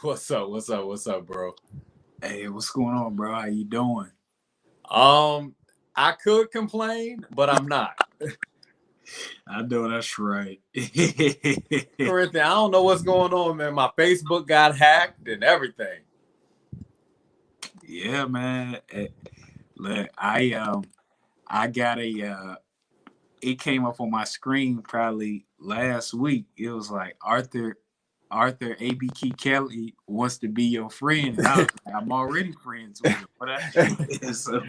What's up? What's up? What's up, bro? Hey, what's going on, bro? How you doing? I could complain, but I'm not. I know that's right. Corinthian, I don't know what's going on, man. My Facebook got hacked and everything. Yeah, man. Look, I got it came up on my screen probably last week. It was like Arthur A.B.K. Kelly wants to be your friend. And I was like, I'm already friends with him. So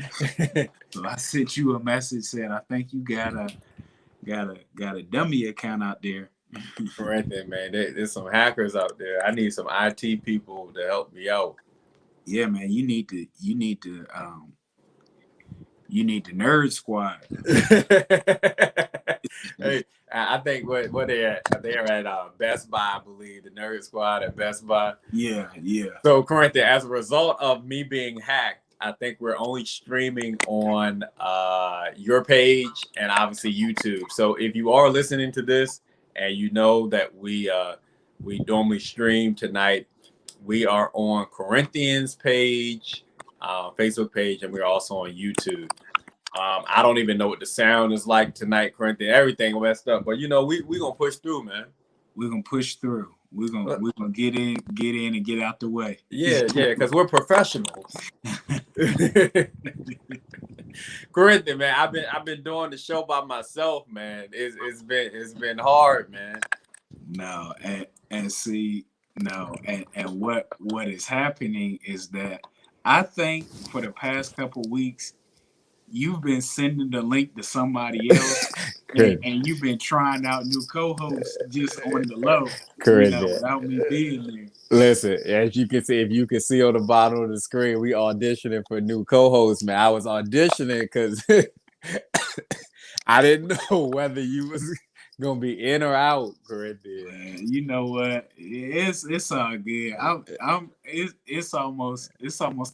I sent you a message saying I think you got a dummy account out there. Corinthian, man, there's some hackers out there. I need some IT people to help me out. Yeah, man, you need the nerd squad. Hey, I think what they're at Best Buy, I believe, the Nerd Squad at Best Buy. Yeah. So, Corinthian, as a result of me being hacked, I think we're only streaming on your page and obviously YouTube. So, if you are listening to this and you know that we normally stream tonight, we are on Corinthian's page, Facebook page, and we're also on YouTube. I don't even know what the sound is like tonight, Corinthian. Everything messed up, but we gonna push through, man. We're gonna push through. We're gonna get in and get out the way. Yeah, because we're professionals. Corinthian, man, I've been doing the show by myself, man. It's been hard, man. No, and see, no, and what is happening is that I think for the past couple weeks you've been sending the link to somebody else and you've been trying out new co-hosts just on the low, without me being there. Listen, as you can see, if you can see on the bottom of the screen, we auditioning for new co-hosts, man. I was auditioning because I didn't know whether you was gonna be in or out, Corinthian. You know what? It's all good. It's almost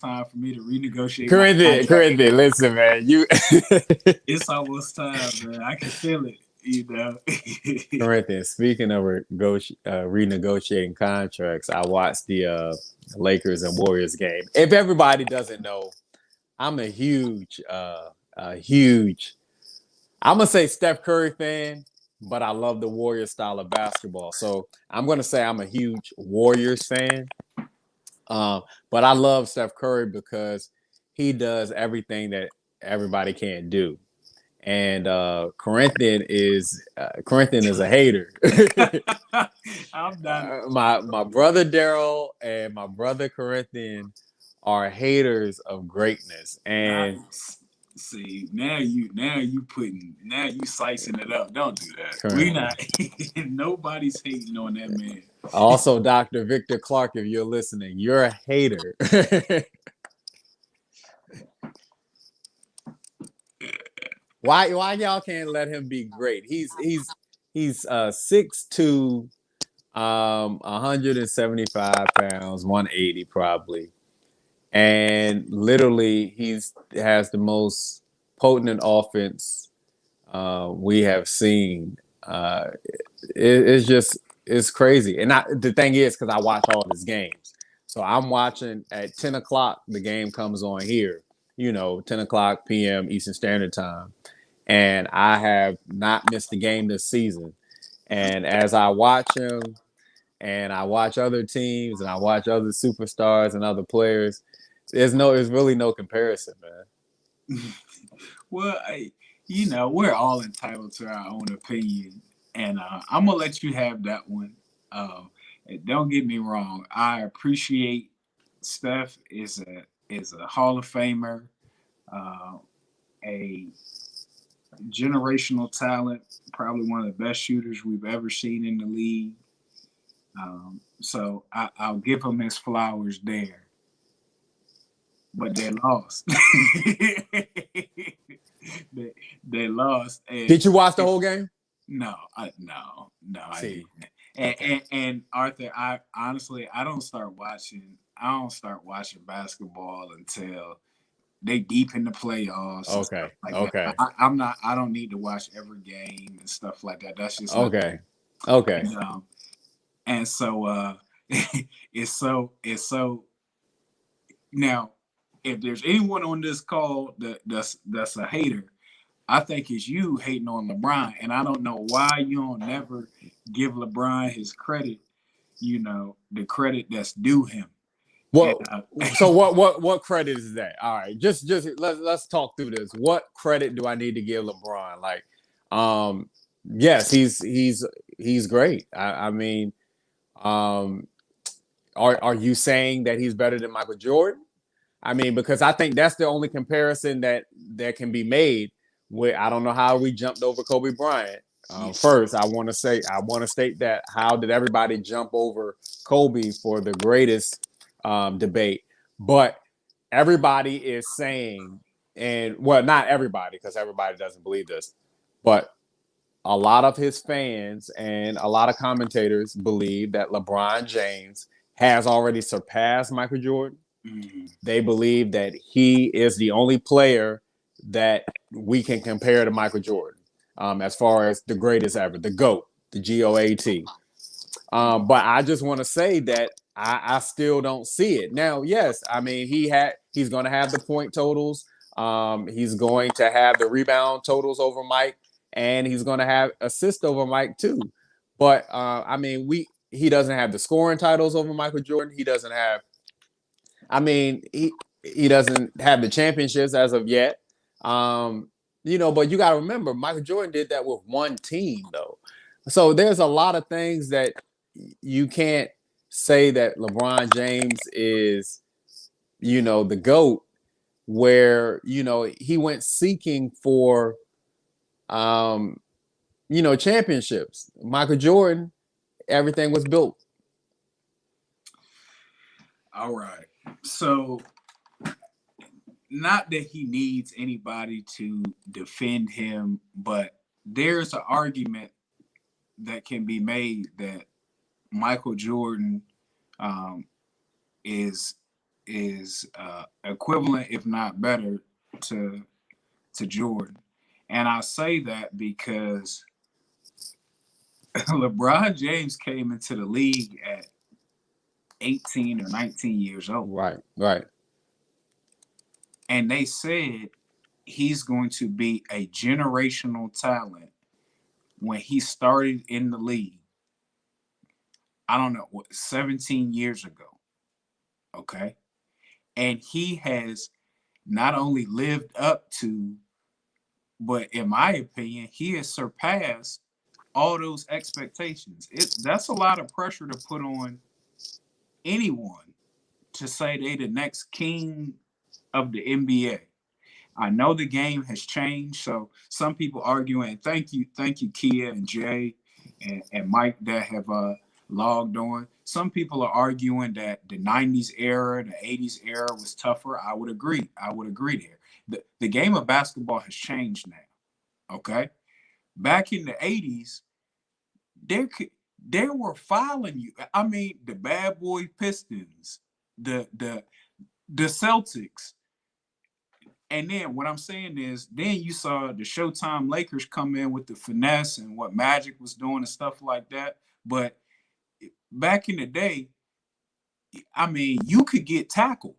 time for me to renegotiate. Corinthian, listen, man. It's almost time, man. I can feel it. Corinthian, speaking of renegotiating contracts, I watched the Lakers and Warriors game. If everybody doesn't know, I'm a huge, I'm gonna say Steph Curry fan, but I love the Warriors style of basketball. So I'm gonna say I'm a huge Warriors fan. But I love Steph Curry because he does everything that everybody can't do. And Corinthian is a hater. I'm done. My brother Daryl and my brother Corinthian are haters of greatness. And see, now you slicing it up. Don't do that. Correct. We not. Nobody's hating on that man. Also, Dr. Victor Clark, if you're listening, you're a hater. Why y'all can't let him be great? He's 6'2", 175 pounds, 180 probably, and literally has the most potent offense we have seen. It's crazy, and the thing is, because I watch all his games, so I'm watching at 10 o'clock. The game comes on here, 10 o'clock p.m. Eastern Standard Time. And I have not missed a game this season. And as I watch him and I watch other teams and I watch other superstars and other players, there's really no comparison, man. Well, we're all entitled to our own opinion. And I'm going to let you have that one. Don't get me wrong. I appreciate Steph is a Hall of Famer, a generational talent, probably one of the best shooters we've ever seen in the league. So I'll give him his flowers there. But they lost. they lost. And did you watch the whole game? No, I didn't. And Arthur, I honestly don't start watching basketball until they deep in the playoffs. Okay. That. I don't need to watch every game and stuff like that. That's just okay. And so it's so now. If there's anyone on this call that's a hater, I think it's you hating on LeBron, and I don't know why you don't never give LeBron his credit. The credit that's due him. And Well, so what credit is that? All right, just let's talk through this. What credit do I need to give LeBron? Like, yes, he's great. I mean, um, are you saying that he's better than Michael Jordan? I mean, because I think that's the only comparison that can be made. With I don't know how we jumped over Kobe Bryant. First, I want to state that how did everybody jump over Kobe for the greatest debate? But everybody is saying, and well, not everybody, because everybody doesn't believe this, but a lot of his fans and a lot of commentators believe that LeBron James has already surpassed Michael Jordan. They believe that he is the only player that we can compare to Michael Jordan as far as the greatest ever, the GOAT, the GOAT. But I just want to say that I still don't see it. Now, yes, I mean, he's going to have the point totals. He's going to have the rebound totals over Mike, and he's going to have assist over Mike too. But I mean, he doesn't have the scoring titles over Michael Jordan. He doesn't have I mean, he doesn't have the championships as of yet. But you got to remember, Michael Jordan did that with one team, though. So there's a lot of things that you can't say that LeBron James is, the GOAT, where, he went seeking for, championships. Michael Jordan, everything was built. All right. So, not that he needs anybody to defend him, but there's an argument that can be made that Michael Jordan is equivalent, if not better, to Jordan. And I say that because LeBron James came into the league at 18 or 19 years old. Right. And they said he's going to be a generational talent when he started in the league. I don't know, 17 years ago. Okay. And he has not only lived up to, but in my opinion, he has surpassed all those expectations. That's a lot of pressure to put on anyone to say they the next king of the NBA. I know the game has changed, so some people arguing. Thank you, Kia and Jay and Mike that have logged on. Some people are arguing that the '90s era, the '80s era was tougher. I would agree. there. The game of basketball has changed now. Okay, back in the '80s, they were fouling you. I mean, the Bad Boy Pistons, the Celtics. And then what I'm saying is, then you saw the Showtime Lakers come in with the finesse and what Magic was doing and stuff like that. But back in the day, I mean, you could get tackled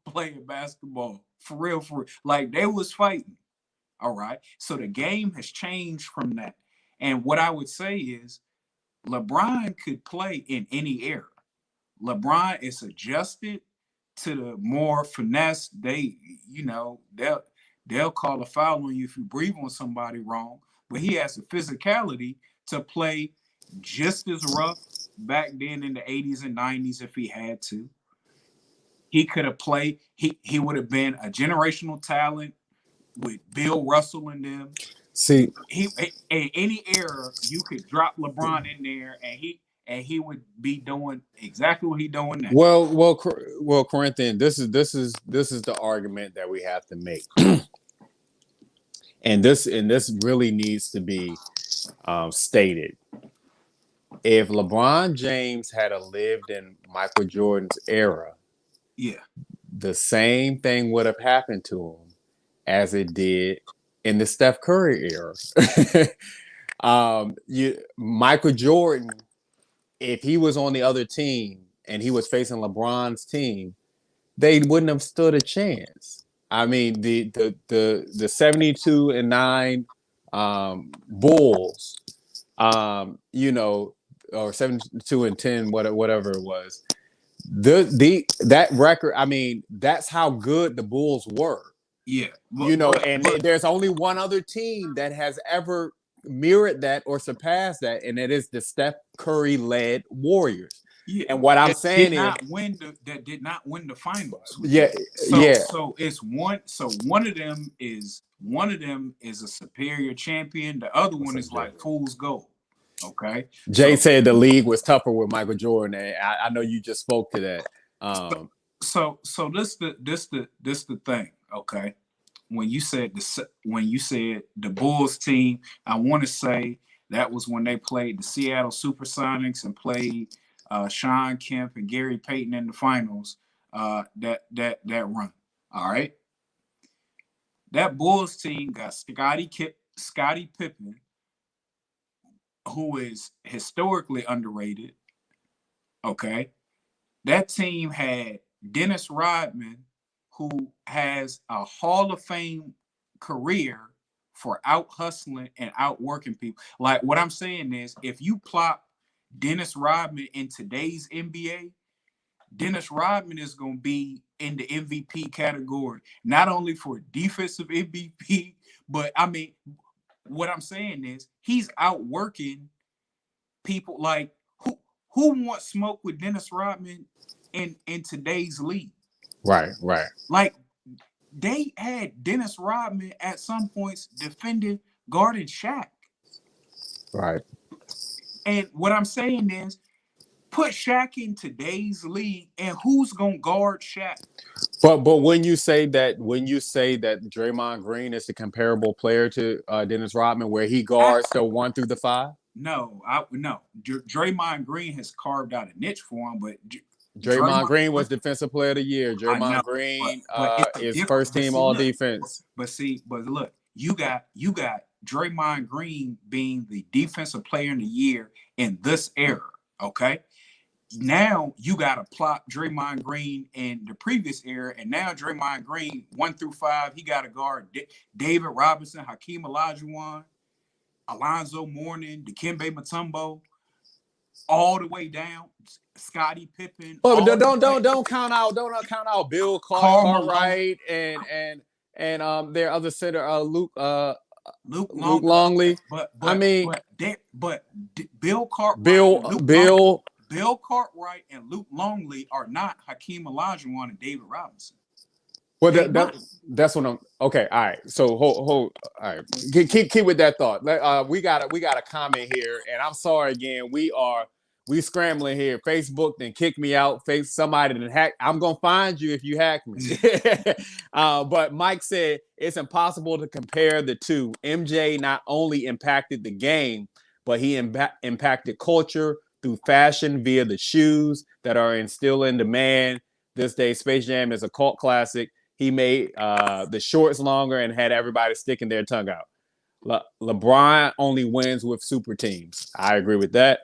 playing basketball for real. Like they was fighting. All right. So the game has changed from that. And what I would say is LeBron could play in any era. LeBron is adjusted to the more finesse. They'll call a foul on you if you breathe on somebody wrong. But he has the physicality to play just as rough back then in the 80s and 90s if he had to. He could have played. He would have been a generational talent with Bill Russell and them. See, in any era you could drop LeBron in there, and he would be doing exactly what he's doing now. Well, Corinthian, this is the argument that we have to make, and this really needs to be stated. If LeBron James had lived in Michael Jordan's era, yeah, the same thing would have happened to him as it did in the Steph Curry era. Michael Jordan if he was on the other team and he was facing LeBron's team, they wouldn't have stood a chance. I mean, the 72-9 Bulls, you know, or 72-10, whatever it was. That record, I mean, that's how good the Bulls were. Yeah, you know, and there's only one other team that has ever mirrored that or surpassed that, and it is the Steph Curry led Warriors. Yeah, and what I'm saying that did not win the finals. Yeah, So it's one. So one of them is a superior champion. The other one is like fool's gold. Okay. Jay said the league was tougher with Michael Jordan. And I know you just spoke to that. So this the thing. Okay. When you said the Bulls team, I want to say that was when they played the Seattle Supersonics and played Sean Kemp and Gary Payton in the finals. That run. All right. That Bulls team got Scottie Pippen, who is historically underrated. Okay. That team had Dennis Rodman, who has a Hall of Fame career for out hustling and out working people. Like, what I'm saying is, if you plop Dennis Rodman in today's NBA, Dennis Rodman is going to be in the MVP category, not only for defensive MVP, but I mean, what I'm saying is he's outworking people. Like, who wants smoke with Dennis Rodman in today's league? Right. Like, they had Dennis Rodman at some points defending, guarding Shaq. Right. And what I'm saying is, put Shaq in today's league, and who's gonna guard Shaq? But when you say that Draymond Green is the comparable player to Dennis Rodman, where he guards the 1 through the 5? No. Draymond Green has carved out a niche for him, but Draymond Green was Defensive Player of the Year. Draymond Green is first team all defense. But look, you got Draymond Green being the Defensive Player of the Year in this era. Okay. Now you got to plot Draymond Green in the previous era, and now Draymond Green 1 through 5, he got to guard David Robinson, Hakeem Olajuwon, Alonzo Mourning, Dikembe Mutombo, all the way down Scottie Pippen. But don't count out Bill Cartwright and their other center Luke Longley. But Bill Cartwright, Bill Cartwright and Luke Longley are not Hakeem Olajuwon and David Robinson. Well, that's what I'm. Okay, all right. So hold. All right, keep with that thought. We got a comment here, and I'm sorry again. We scrambling here. Facebook then kick me out. Somebody then hack. I'm gonna find you if you hack me. But Mike said it's impossible to compare the two. MJ not only impacted the game, but he impacted culture through fashion via the shoes that are still in demand this day. Space Jam is a cult classic. He made the shorts longer and had everybody sticking their tongue out. LeBron only wins with super teams. I agree with that.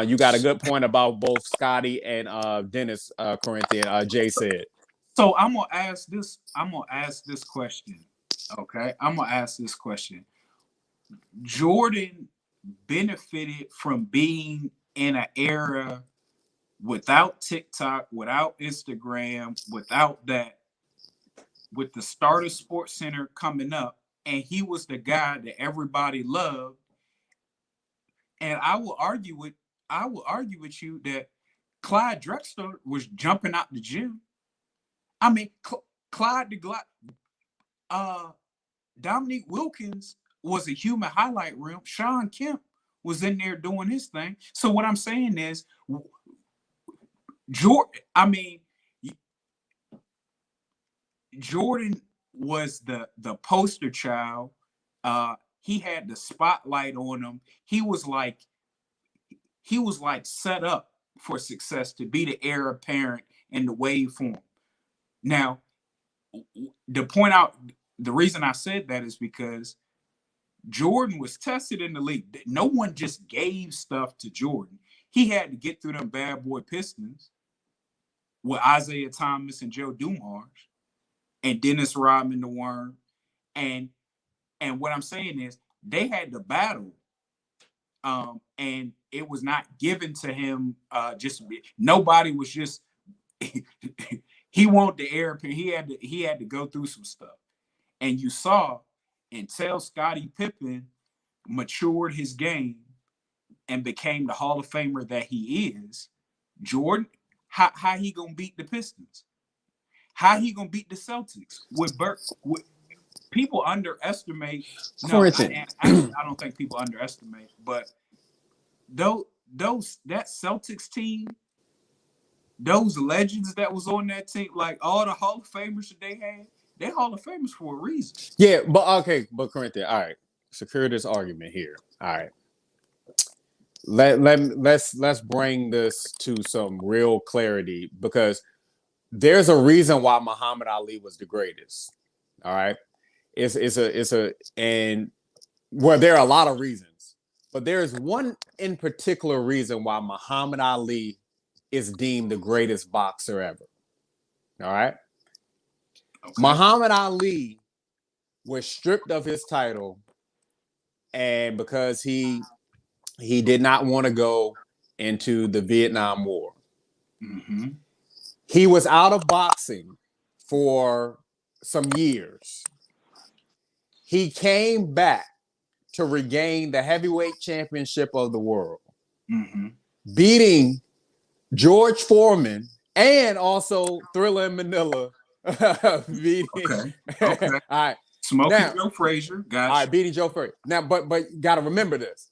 You got a good point about both Scottie and Dennis Corinthian. Jay said. So I'm gonna ask this question. Okay, I'm gonna ask this question. Jordan benefited from being in an era without TikTok, without Instagram, without that, with the start of Sports Center coming up, and he was the guy that everybody loved. And I will argue with you that Clyde Drexler was jumping out the gym. I mean, Dominique Wilkins was a human highlight reel. Sean Kemp was in there doing his thing. So what I'm saying is, Jordan was the poster child. He had the spotlight on him. He was like set up for success, to be the heir apparent in the wave form. Now, the reason I said that is because Jordan was tested in the league. No one just gave stuff to Jordan. he had to get through them bad boy Pistons with Isaiah Thomas and Joe Dumars and Dennis Rodman, the Worm. And what I'm saying is they had to battle. And it was not given to him nobody was just he wanted the air. He had to go through some stuff. And you saw until Scottie Pippen matured his game and became the Hall of Famer that he is, Jordan, how he gonna beat the Pistons? How he gonna beat the Celtics with Burke? People underestimate. No, I don't think people underestimate, but that Celtics team, those legends that was on that team, like all the Hall of Famers that they had, they're Hall of Famers for a reason. Yeah, but Corinthian, all right, secure this argument here. All right, let's bring this to some real clarity, because there's a reason why Muhammad Ali was the greatest. All right, and well, there are a lot of reasons, but there is one in particular reason why Muhammad Ali is deemed the greatest boxer ever. All right. Okay. Muhammad Ali was stripped of his title, and because he did not want to go into the Vietnam War. Mm-hmm. He was out of boxing for some years. He came back to regain the heavyweight championship of the world, mm-hmm. beating George Foreman and also Thriller in Manila. Okay. All right. Smoking Joe Frazier. Gotcha. All right, beating Joe Frazier. Now, but got to remember this.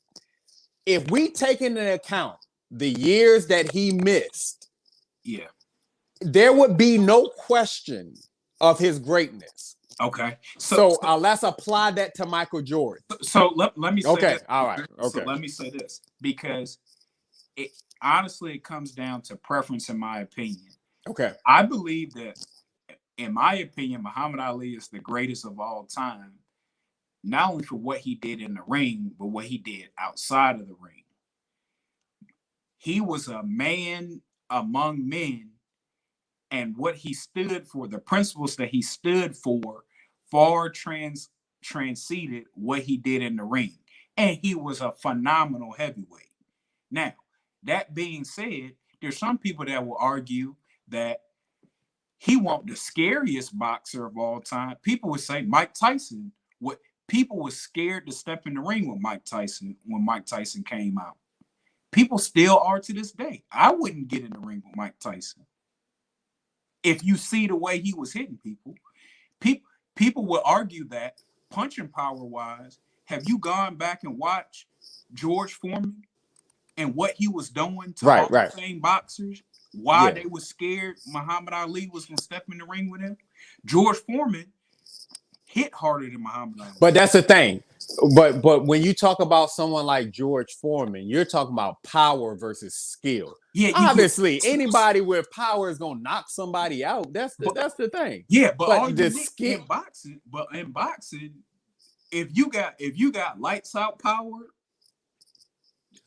If we take into account the years that he missed, yeah, there would be no question of his greatness. Okay. So let's apply that to Michael Jordan. So let me say okay. This. All right. Okay. So let me say this, because it comes down to preference, in my opinion. Okay. I believe that, in my opinion, Muhammad Ali is the greatest of all time, not only for what he did in the ring, but what he did outside of the ring. He was a man among men, and what he stood for, the principles that he stood for, far transcended what he did in the ring. And he was a phenomenal heavyweight. Now, that being said, there's some people that will argue that he wasn't the scariest boxer of all time. People would say Mike Tyson. What people were scared to step in the ring with Mike Tyson when Mike Tyson came out. People still are to this day. I wouldn't get in the ring with Mike Tyson. If you see the way he was hitting people, people would argue that punching power wise, have you gone back and watched George Foreman and what he was doing to all the same boxers? Why they were scared Muhammad Ali was going to step in the ring with him? George Foreman hit harder than Muhammad Ali. But that's the thing. But when you talk about someone like George Foreman, you're talking about power versus skill. Yeah, obviously, anybody with power is gonna knock somebody out. That's the thing. Yeah, but all the skill in boxing, if you got lights out power,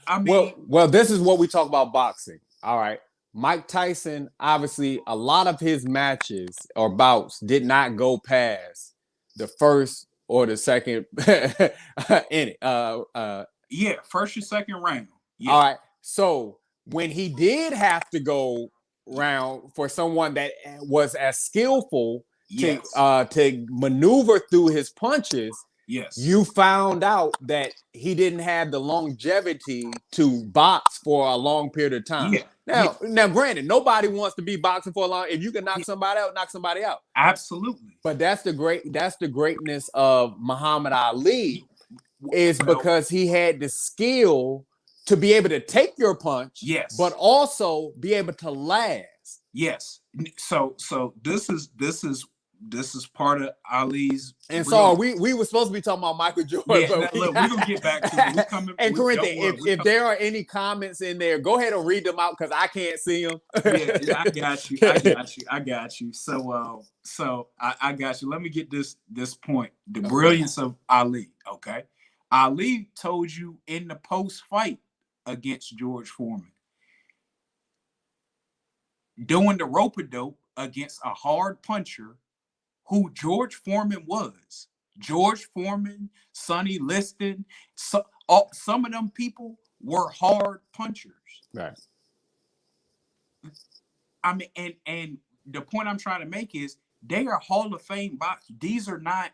I mean, well, this is what we talk about boxing. All right. Mike Tyson, obviously, a lot of his matches or bouts did not go past the first or the second inning. First or second round. Yeah. All right. So when he did have to go round for someone that was as skillful to maneuver through his punches, you found out that he didn't have the longevity to box for a long period of time. Now, granted, nobody wants to be boxing for a long. If you can knock somebody out, knock somebody out. Absolutely. But that's the greatness of Muhammad Ali, is because he had the skill to be able to take your punch, but also be able to last. Yes. So this is part of Ali's. And so we were supposed to be talking about Michael Jordan. Yeah, look, we're gonna get back to it. And Corinthian, if there are any comments in there, go ahead and read them out because I can't see them. Yeah, I got you. So I got you. Let me get this point. The brilliance of Ali. Okay, Ali told you in the post fight against George Foreman, doing the rope-a-dope against a hard puncher who George Foreman was. George Foreman, Sonny Liston, some of them people were hard punchers. Right. I mean, and the point I'm trying to make is they are Hall of Fame boxers. These are not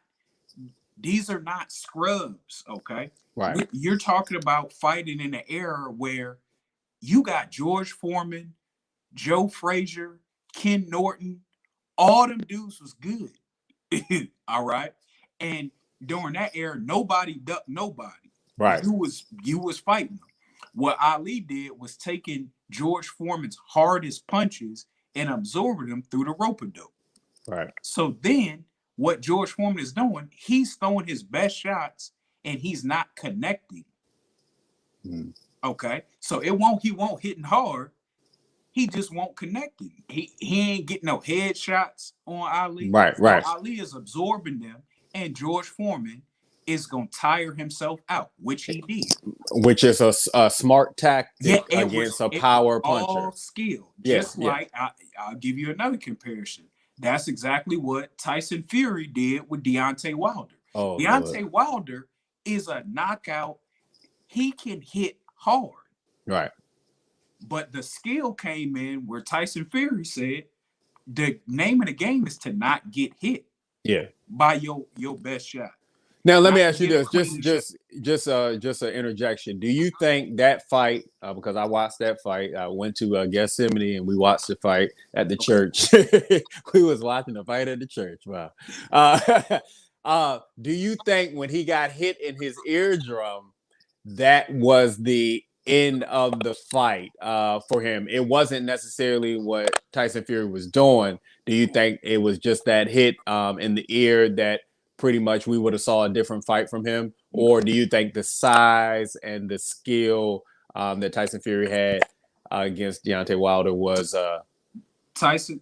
scrubs, okay? Right. You're talking about fighting in an era where you got George Foreman, Joe Frazier, Ken Norton, all them dudes was good. All right. And during that era, nobody ducked nobody. Right. You was fighting them. What Ali did was taking George Foreman's hardest punches and absorbing them through the rope-a-dope. Right. So then what George Foreman is doing, he's throwing his best shots and he's not connecting. Okay. So he won't hitting hard. He just won't connecting. He ain't getting no headshots on Ali. Right. So Ali is absorbing them, and George Foreman is gonna tire himself out, which he did. Which is a smart tactic against a power puncher. All skill. Just like I'll give you another comparison. That's exactly what Tyson Fury did with Deontay Wilder. Deontay Wilder is a knockout. He can hit hard. Right. But the skill came in where Tyson Fury said the name of the game is to not get hit. Yeah. By your best shot. Now let me ask you this, just an interjection. Do you think that fight? Because I watched that fight. I went to Gethsemane and we watched the fight at the church. We was watching the fight at the church. Wow. Do you think when he got hit in his eardrum, that was the end of the fight for him? It wasn't necessarily what Tyson Fury was doing. Do you think it was just that hit in the ear that pretty much we would have saw a different fight from him? Or do you think the size and the skill that Tyson Fury had against Deontay Wilder was Tyson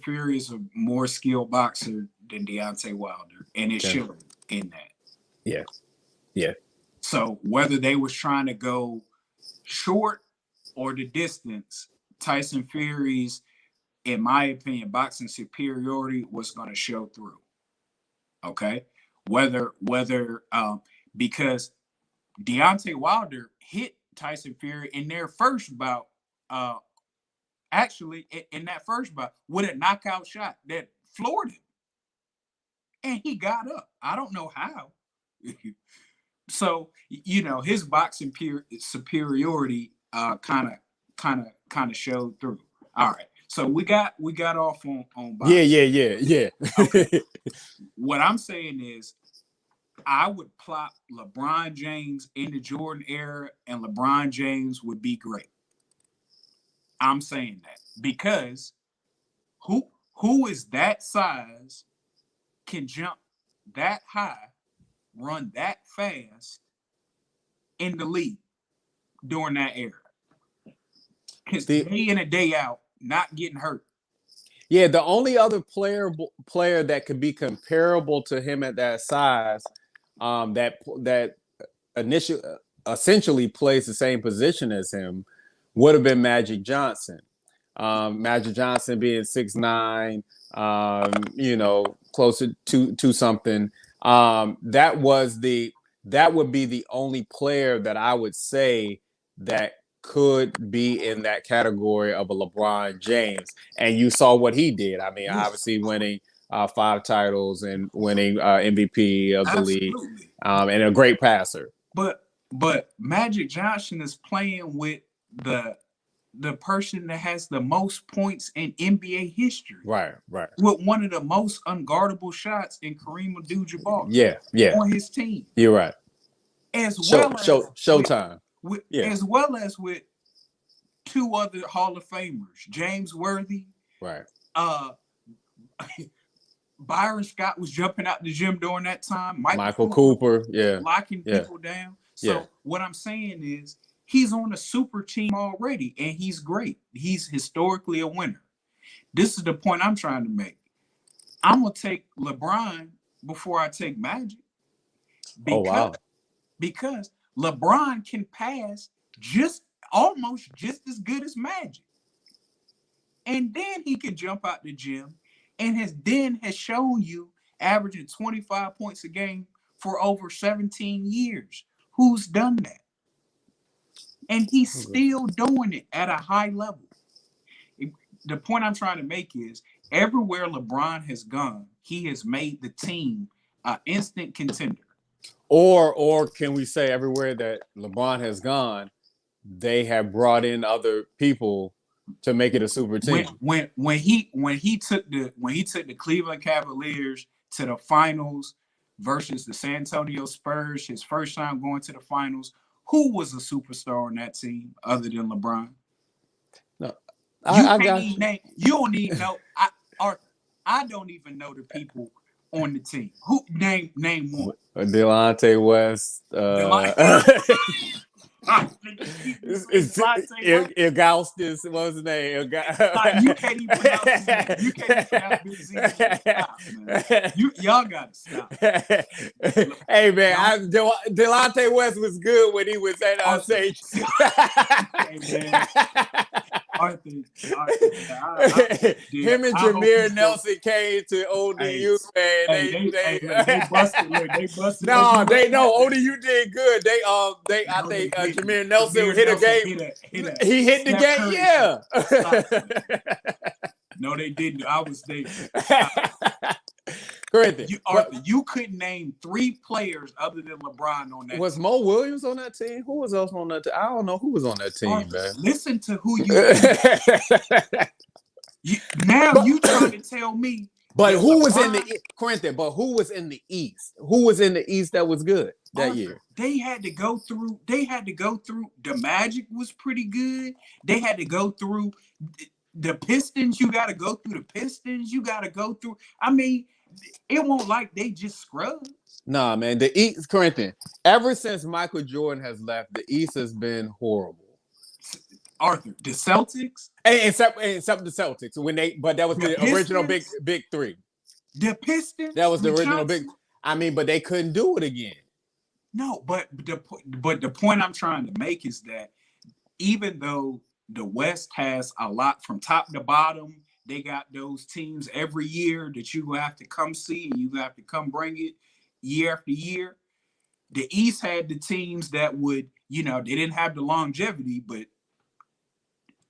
Fury is a more skilled boxer than Deontay Wilder, and it showed in that. Yeah. So whether they was trying to go short or the distance, Tyson Fury's, in my opinion, boxing superiority was going to show through. Okay, whether because Deontay Wilder hit Tyson Fury in their first bout, actually in that first bout with a knockout shot that floored him, and he got up. I don't know how. So his boxing superiority kind of showed through. All right. So we got off on boxing. Yeah. Okay. What I'm saying is I would plot LeBron James in the Jordan era and LeBron James would be great. I'm saying that because who is that size, can jump that high, run that fast in the league during that era? Because day in and day out, not getting hurt. Yeah, the only other player that could be comparable to him at that size, that essentially plays the same position as him, would have been Magic Johnson. Magic Johnson being 6'9", closer to something. That would be the only player that I would say that could be in that category of a LeBron James. And you saw what he did. I mean, obviously winning 5 titles and winning MVP of the league, and a great passer. But Magic Johnson is playing with the person that has the most points in NBA history. Right. With one of the most unguardable shots in Kareem Abdul-Jabbar. Yeah. On his team. You're right. Showtime. As well as with 2 other Hall of Famers, James Worthy. Right. Byron Scott was jumping out the gym during that time. Michael Cooper. Yeah. Locking people down. So what I'm saying is he's on a super team already, and he's great. He's historically a winner. This is the point I'm trying to make. I'm going to take LeBron before I take Magic. Because LeBron can pass almost just as good as Magic. and then he can jump out the gym and has shown you averaging 25 points a game for over 17 years. Who's done that? And he's still doing it at a high level. The point I'm trying to make is everywhere LeBron has gone, he has made the team an instant contender. Or can we say everywhere that LeBron has gone, they have brought in other people to make it a super team? When he took the Cleveland Cavaliers to the finals versus the San Antonio Spurs, his first time going to the finals, who was a superstar on that team other than LeBron? No, you don't even know. I don't even know the people on the team. Who name one? Delonte West. Ilgauskas, what was his name? You can't even pronounce it. Y'all gotta stop. Hey man, Delonte West was good when he was at Sage. Hey, man. Him and Jameer Nelson came to ODU, man. They busted. No, ODU did good. I think Jameer Nelson hit a game. He hit the game, yeah. No, they didn't. I was there. Correct. You couldn't name 3 players other than LeBron on that. Was team. Mo Williams on that team? Who was else on that team? I don't know who was on that team, man. Listen to who you trying to tell me. But who was in the Corinthian? But who was in the East? Who was in the East that was good that year? They had to go through. The Magic was pretty good. They had to go through the Pistons. You got to go through the Pistons. You got to go through. I mean, it won't like they just scrubbed. Nah, man. The East, Corinthian. Ever since Michael Jordan has left, the East has been horrible. Arthur, the Celtics, except the Celtics but that was the original big 3. The Pistons, that was the original big. I mean, but they couldn't do it again. No, but the point I'm trying to make is that even though the West has a lot from top to bottom, they got those teams every year that you have to come see and you have to come bring it year after year. The East had the teams that would, they didn't have the longevity, but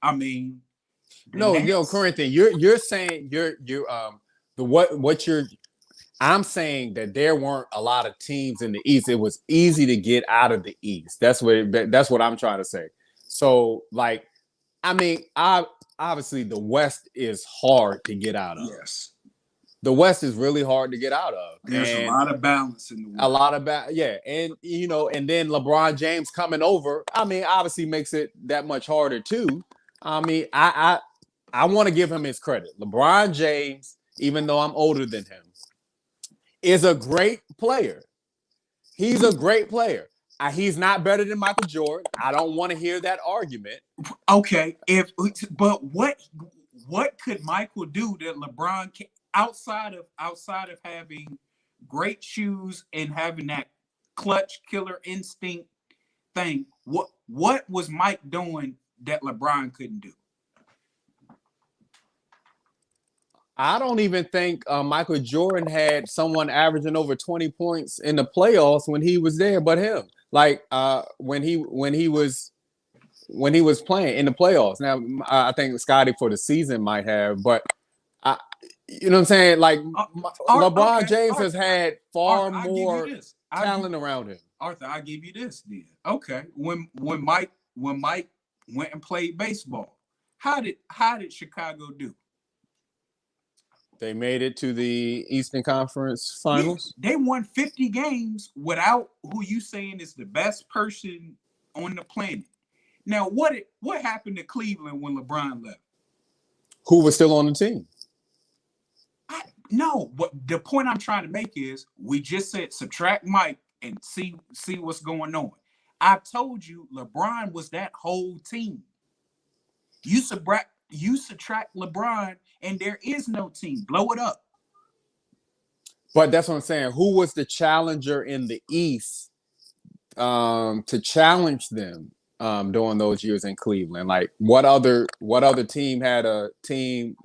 I mean, Corinthian, you're saying I'm saying that there weren't a lot of teams in the East. It was easy to get out of the East. That's what I'm trying to say. So, obviously the West is hard to get out of. Yes. The West is really hard to get out of. There's a lot of balance in the West. A lot of and then LeBron James coming over, obviously makes it that much harder too. I want to give him his credit. LeBron James, even though I'm older than him, is a great player. He's a great player. He's not better than Michael Jordan. I don't want to hear that argument. Okay, but what could Michael do that LeBron can, outside of having great shoes and having that clutch killer instinct thing? What was Mike doing that LeBron couldn't do? I don't even think Michael Jordan had someone averaging over 20 points in the playoffs when he was there, but him. When he was playing in the playoffs. Now, I think Scotty for the season might have, but you know what I'm saying? LeBron James has had far more talent around him. Arthur, I'll give you this then. Okay, when Mike went and played baseball, how did Chicago do? They made it to the Eastern Conference Finals. They won 50 games without who you saying is the best person on the planet. Now, what happened to Cleveland when LeBron left? Who was still on the team? No, but the point I'm trying to make is we just said subtract Mike and see what's going on. I told you LeBron was that whole team. You subtract LeBron and there is no team. Blow it up. But that's what I'm saying. Who was the challenger in the East to challenge them? during those years in Cleveland? Like what other team had a team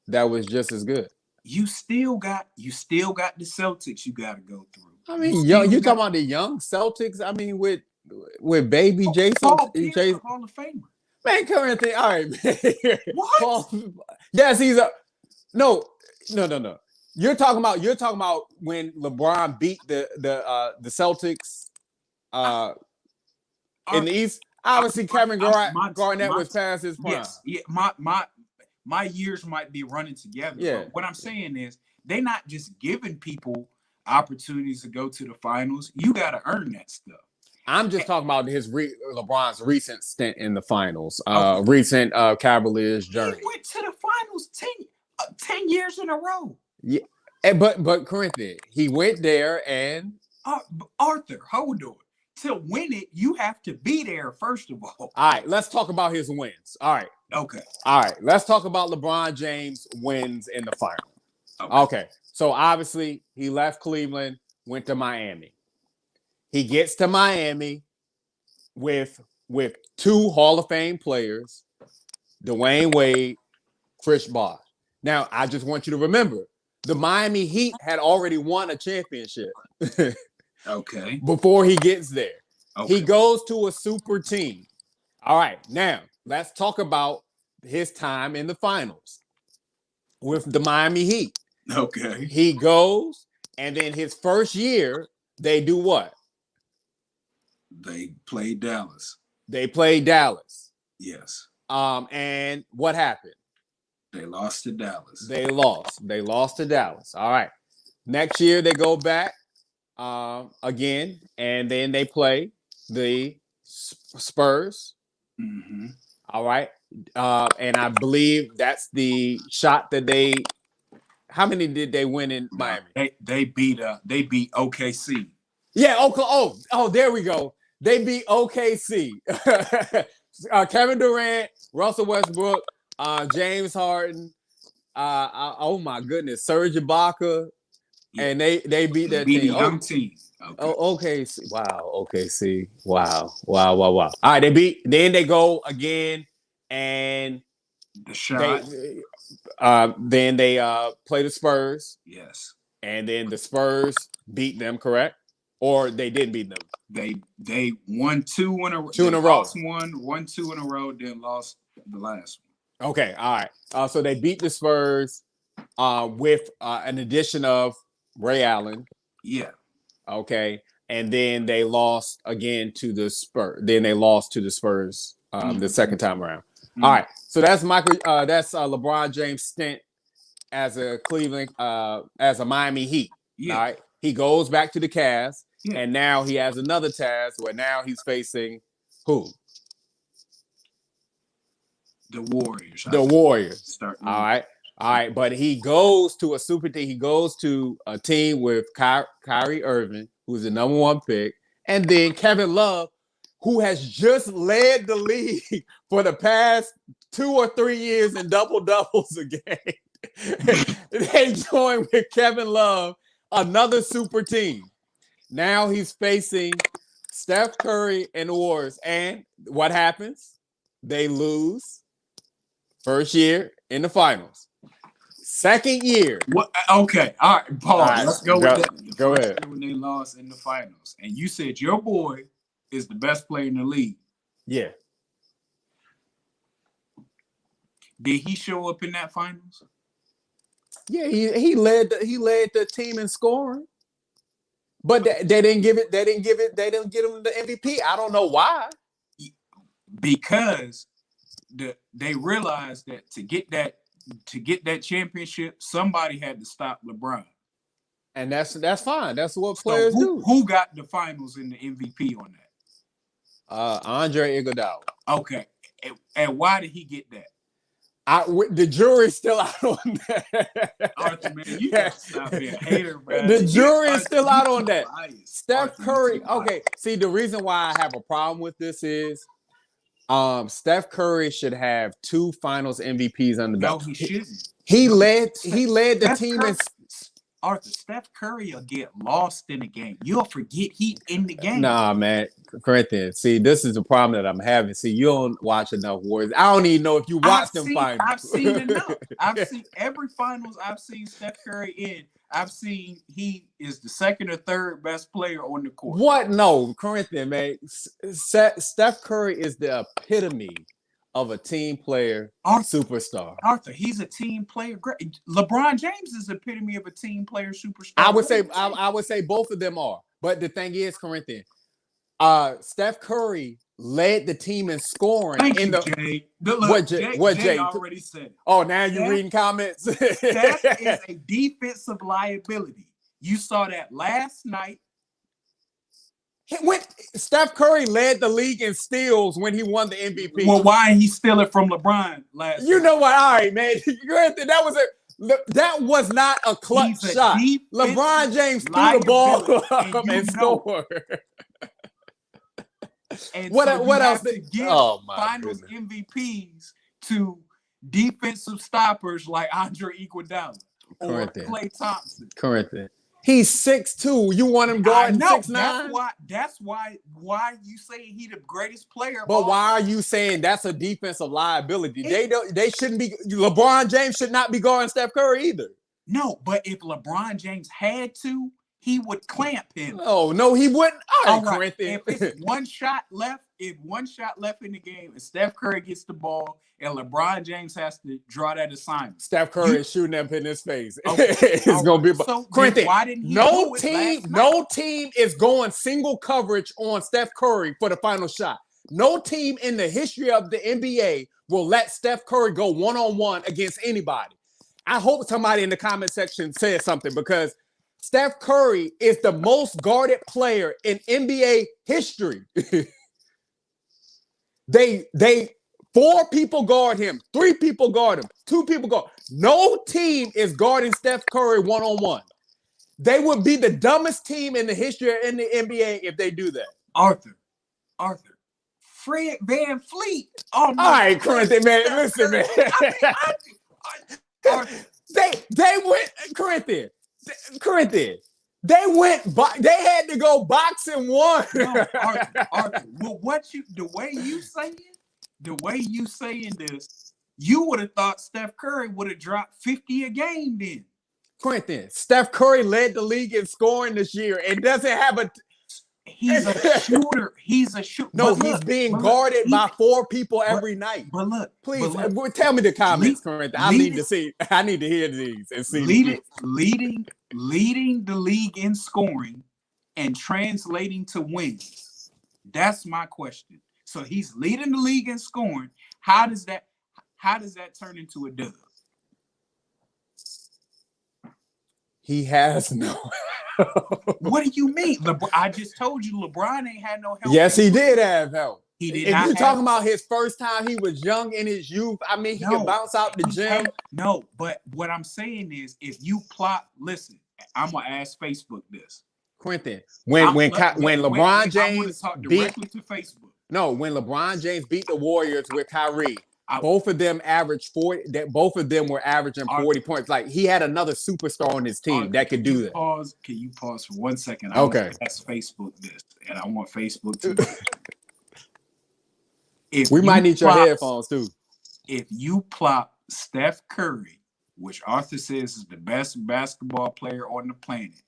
that was just as good? You still got the Celtics you got to go through. I mean, you talking about the young Celtics? I mean, with baby Jason, Paul Pierce, the Hall of Famer. Man, Corinthian. All right, man. What? Paul, yes, he's a no. You're talking about when LeBron beat the Celtics in the East. Obviously, Kevin Garnett was past his prime. Yes, yeah, my years might be running together. Yeah. But what I'm saying is they're not just giving people opportunities to go to the finals. You got to earn that stuff. I'm just talking about LeBron's recent stint in the finals, recent Cavaliers journey. He went to the finals 10 years in a row. Yeah, but Corinthian, he went there and Arthur, hold on. To win it, you have to be there first of all. All right, let's talk about his wins. All right. Okay. All right, let's talk about LeBron James' wins in the final. Okay. So obviously he left Cleveland, went to Miami. He gets to Miami with two Hall of Fame players, Dwayne Wade, Chris Bosh. Now, I just want you to remember, the Miami Heat had already won a championship. Okay. Before he gets there. Okay. He goes to a super team. All right, now let's talk about his time in the finals with the Miami Heat. Okay. He goes, and then his first year, they do what? They played Dallas. They played Dallas. Yes. And what happened? They lost to Dallas. They lost to Dallas. All right. Next year, they go back again, and then they play the Spurs. Mm-hmm. All right. And I believe that's the shot that they. How many did they win in Miami? They beat OKC. Yeah. Okay. Oh, there we go. They beat OKC. Kevin Durant, Russell Westbrook, James Harden. Oh my goodness, Serge Ibaka, and they beat that team. Young team. Okay. Oh, OKC. Wow. OKC. Wow. All right, then they go again, and the shot. Then they play the Spurs. Yes. And then the Spurs beat them, correct? Or they didn't beat them? They won two in a row. Lost won 2 in a row, then lost the last one. Okay, all right. So they beat the Spurs with an addition of Ray Allen. Yeah. Okay. And then they lost again to the Spurs. Then they lost to the Spurs the second time around. Mm-hmm. All right. So that's that's LeBron James' stint as a Cleveland, as a Miami Heat. Yeah. All right. He goes back to the Cavs, and now he has another task where now he's facing who? The Warriors. The Warriors. All right. But he goes to a super team. He goes to a team with Kyrie Irving, who's the number 1 pick, and then Kevin Love, who has just led the league for the past 2 or 3 years in double-doubles a game. They join with Kevin Love, another super team. Now he's facing Steph Curry and the Warriors. And what happens? They lose first year in the finals. Second year. What? Okay. All right, Paul. All right, let's go with that. Go ahead. When they lost in the finals. And you said your boy is the best player in the league. Yeah. Did he show up in that finals? Yeah, he led the team in scoring. But they didn't give him the MVP. I don't know why. Because they realized that to get that championship, somebody had to stop LeBron. And that's fine. That's what players do. Who got the finals in the MVP on that? Andre Iguodala. Okay. And why did he get that? The jury's still out on that. Arthur, man, you gotta stop being a hater, man. The jury is still out on that. Steph Curry. Okay, see, the reason why I have a problem with this is Steph Curry should have 2 finals MVPs under the belt. No, he shouldn't. He led the team in Arthur, Steph Curry will get lost in the game. You'll forget he in the game. Nah, man, Corinthian. See, this is the problem that I'm having. See, you don't watch enough Warriors. I don't even know if you watch them finals. I've seen enough. I've seen every finals I've seen Steph Curry in. I've seen he is the second or third best player on the court. What? No, Corinthian, man. Steph Curry is the epitome of a team player, superstar. Arthur, he's a team player. Great. LeBron James is the epitome of a team player, superstar. I would say both of them are. But the thing is, Corinthian, Steph Curry led the team in scoring. Thank in you, the Jay. What Jay Jay already said it. Oh, now you're reading comments. Steph is a defensive liability. You saw that last night. Steph Curry led the league in steals when he won the MVP. Well, why he steal it from LeBron last night? You know what? All right, man. That was not a clutch shot. LeBron James threw the ball up and scored. And what else? To give finals goodness. MVPs to defensive stoppers like Andre Iguodala or Klay Thompson. Corinthian. He's 6'2". You want him guarding 6'9"? That's why you say he the greatest player. But why are you saying that's a defensive liability? They shouldn't be. LeBron James should not be guarding Steph Curry either. No, but if LeBron James had to, he would clamp him. Oh no, he wouldn't. All right, Corinthian. If it's one shot left in the game, and Steph Curry gets the ball, and LeBron James has to draw that assignment, Steph Curry is shooting up in his face. Okay. It's gonna be. So Corinthian, why didn't he no team is going single coverage on Steph Curry for the final shot. No team in the history of the NBA will let Steph Curry go one-on-one against anybody. I hope somebody in the comment section says something, because Steph Curry is the most guarded player in NBA history. They 4 people guard him, 3 people guard him, 2 people guard. No team is guarding Steph Curry one-on-one. They would be the dumbest team in the history in the NBA if they do that. Arthur, Fred VanVleet. Oh, all right, Corinthian, man. Listen, man. They went Corinthian. They had to go boxing one. No, Arthur, well, the way you saying this, you would have thought Steph Curry would have dropped 50 a game then. Corinthian, Steph Curry led the league in scoring this year and doesn't have a. He's a shooter. He's a shooter. No, he's being guarded by 4 people every night. But look, please tell me the comments, Corinthian. I need to see. I need to hear these and see. Leading the league in scoring and translating to wins. That's my question. So he's leading the league in scoring. How does that turn into a dub? He has no. What do you mean? I just told you LeBron ain't had no help. Yes, he did have help. He did. If you're talking about his first time, he was young in his youth. I mean, he could bounce out the gym. No, but what I'm saying is, if you plot, listen, I'm gonna ask Facebook this. Quentin, when LeBron James directly to Facebook. No, when LeBron James beat the Warriors with Kyrie, both of them averaged 40. Both of them were averaging 40 points. Like, he had another superstar on his team that could do that. Can you pause for 1 second? Okay. That's Facebook this, and I want Facebook to. We might need your headphones too. If you plop Steph Curry, which Arthur says is the best basketball player on the planet,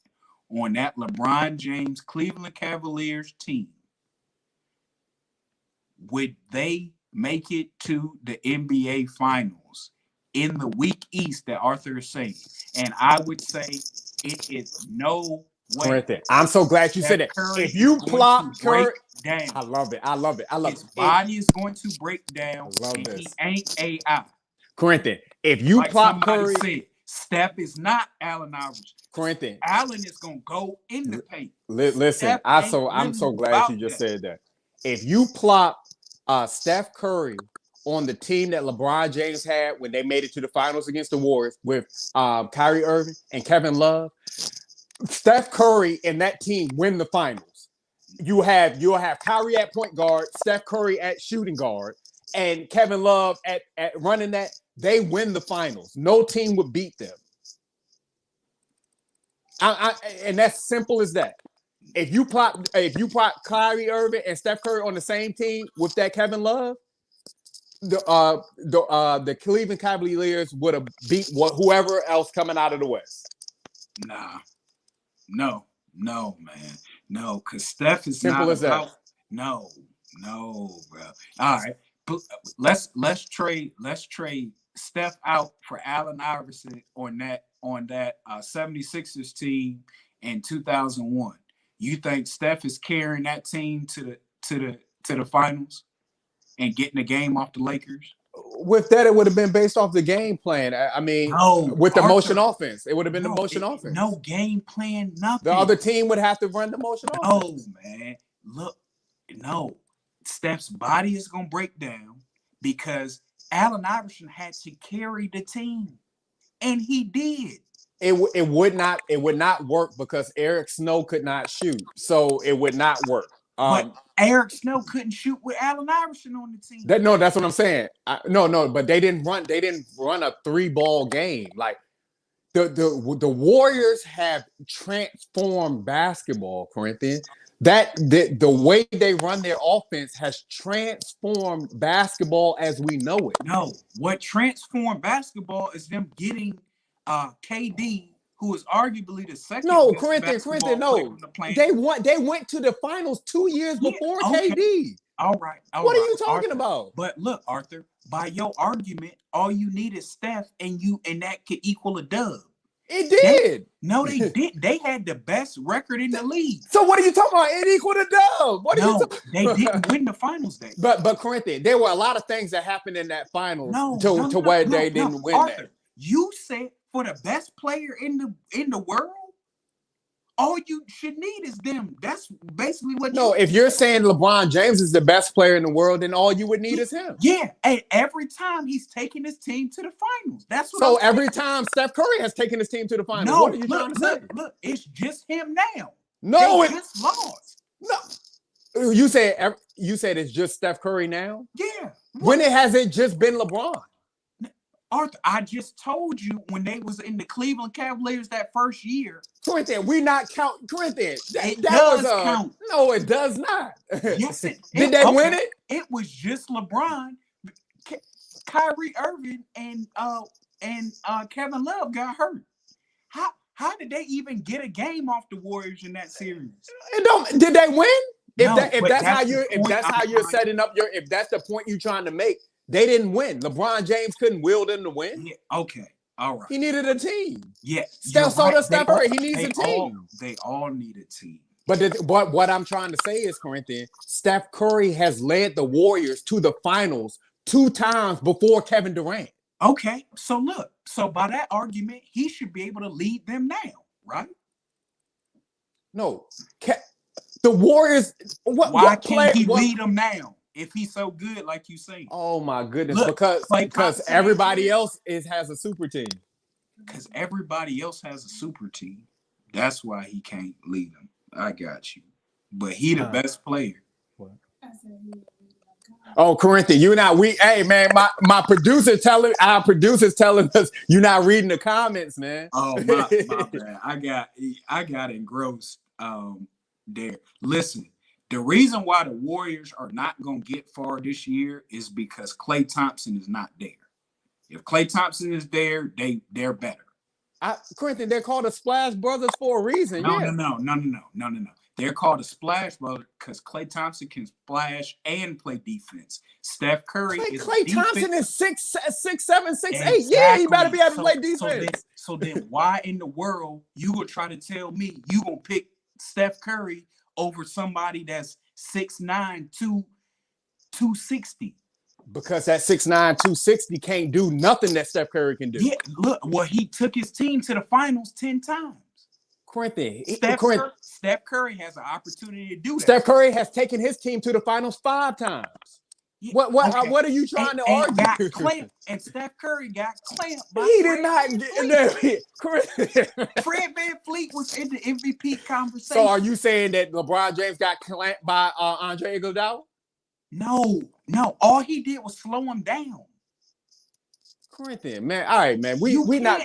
on that LeBron James Cleveland Cavaliers team, would they make it to the NBA Finals in the weak East that Arthur is saying? And I would say it is no way. I'm so glad you said that. If you plop Curry down, I love it. His body is going to break down. He ain't AI. Corinthian, if you plop Curry, said, Steph is not Allen Iverson. Corinthian, Allen is gonna go in the paint. Listen, I'm so glad you just said that. If you plop Steph Curry on the team that LeBron James had when they made it to the finals against the Warriors with Kyrie Irving and Kevin Love, Steph Curry and that team win the finals. You'll have Kyrie at point guard, Steph Curry at shooting guard, and Kevin Love at running that. They win the finals. No team would beat them. And that's simple as that. If you plot Kyrie Irving and Steph Curry on the same team with that Kevin Love, the Cleveland Cavaliers would have beat whoever else coming out of the West. Nah, no, man, no, because Steph is simple not as about. That. No, bro. All right, let's trade Steph out for Allen Iverson on that 76ers team in 2001. You think Steph is carrying that team to the finals and getting the game off the Lakers? With that, it would have been based off the game plan. I mean, with the motion offense, it would have been the motion offense. No game plan, nothing. The other team would have to run the motion offense. No, man. Look, no. Steph's body is going to break down because Allen Iverson had to carry the team, and he did. It would not work because Eric Snow could not shoot, so it would not work. But Eric Snow couldn't shoot with Allen Iverson on the team. That's what I'm saying. But they didn't run a 3-ball game. Like the Warriors have transformed basketball, Corinthian. The way they run their offense has transformed basketball as we know it. No, what transformed basketball is them getting KD, who is arguably the second. No, Corinthian, no. They went to the finals 2 years before KD. All right. What are you talking about? But look, Arthur, by your argument, all you need is Steph, and that could equal a dub. It did. They didn't. They had the best record in the league. So what are you talking about? It equaled a dub. They didn't win the finals that year. But Corinthian, there were a lot of things that happened in that finals to where they didn't win Arthur, that. You said for the best player in the world, all you should need is them. That's basically what. No, if you're saying LeBron James is the best player in the world, then all you would need is him. Yeah, and every time he's taking his team to the finals. That's what. So every time Steph Curry has taken his team to the finals. No, what are you trying to say? Look, it's just him now. No, they just lost. No, you said it's just Steph Curry now. Yeah. When has it just been LeBron? Arthur, I just told you when they was in the Cleveland Cavaliers that first year. Corinthian, we not count. Corinthian, that does count. No, it does not. Yes, did they win it? It was just LeBron, Kyrie Irving, and Kevin Love got hurt. How did they even get a game off the Warriors in that series? Did they win? If that's how you're setting up if that's the point you're trying to make. They didn't win. LeBron James couldn't will them to win. Yeah, okay. All right. He needed a team. Yeah. Steph Curry. He needs a team. They all need a team. But what I'm trying to say is, Corinthian, Steph Curry has led the Warriors to the finals 2 times before Kevin Durant. Okay. So look. So by that argument, he should be able to lead them now, right? No. The Warriors. Why can't he lead them now? If he's so good, like you say. Oh my goodness! Look, because everybody else has a super team. Because everybody else has a super team. That's why he can't lead them. I got you. But he the best player. What? Oh, Corinthian, you're not. Hey man, my producer's telling us you're not reading the comments, man. Oh my bad. I got engrossed there. Listen. The reason why the Warriors are not going to get far this year is because Klay Thompson is not there. If Klay Thompson is there, they're better. Corinthian, they're called the Splash Brothers for a reason. No. They're called the Splash Brothers because Klay Thompson can splash and play defense. Steph Curry is Klay Thompson is 6'7", 6'8". Exactly. Yeah, he better be able to play defense. So then why in the world you would try to tell me you gonna pick Steph Curry over somebody that's 6'9", 260? Because that 6'9", 260 can't do nothing that Steph Curry can do. Yeah, look, he took his team to the finals 10 times. Corinthian, Steph Curry has an opportunity to do that. Steph Curry has taken his team to the finals 5 times. Yeah, what are you trying to argue? And Steph Curry got clamped. He did not. Fred VanVleet was in the MVP conversation. So are you saying that LeBron James got clamped by Andre Iguodala? No. All he did was slow him down. Corinthian, man. All right, man. We not.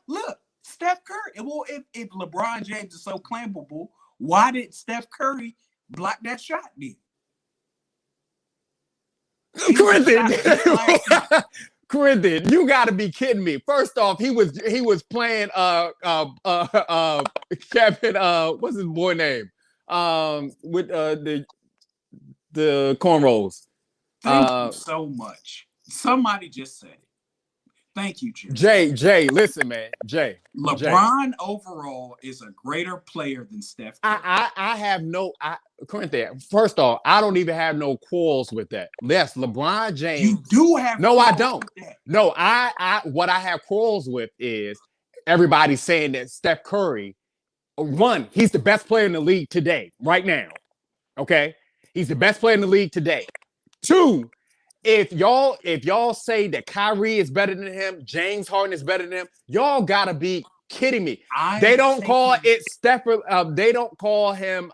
Look, Steph Curry. Well, if LeBron James is so claimable, why did Steph Curry block that shot then? Corinthian, Corinthian, you got to be kidding me. First off, he was playing Kevin what's his boy name with the cornrows. Thank you so much. Somebody just said it. Thank you, Jay. Jay, listen, man. LeBron overall is a greater player than Steph Curry. I have no Corinthian. First off, I don't even have no quarrels with that. Yes, LeBron James. You do have no, I don't. No, I what I have quarrels with is everybody saying that Steph Curry, one, he's the best player in the league today, right now. Okay, he's the best player in the league today. Two, if y'all say that Kyrie is better than him, James Harden is better than him, y'all gotta be kidding me. They don't call it Steph. They don't call him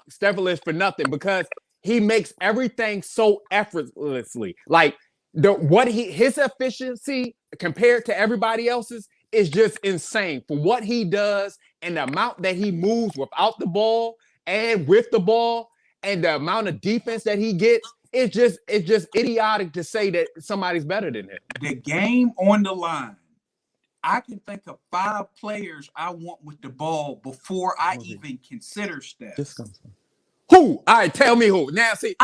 Steph for nothing, because he makes everything so effortlessly. Like his efficiency compared to everybody else's is just insane for what he does and the amount that he moves without the ball and with the ball and the amount of defense that he gets. It's just idiotic to say that somebody's better than him. The game on the line. I can think of 5 players I want with the ball before I even consider Steph. Who? All right, tell me who. Now, see,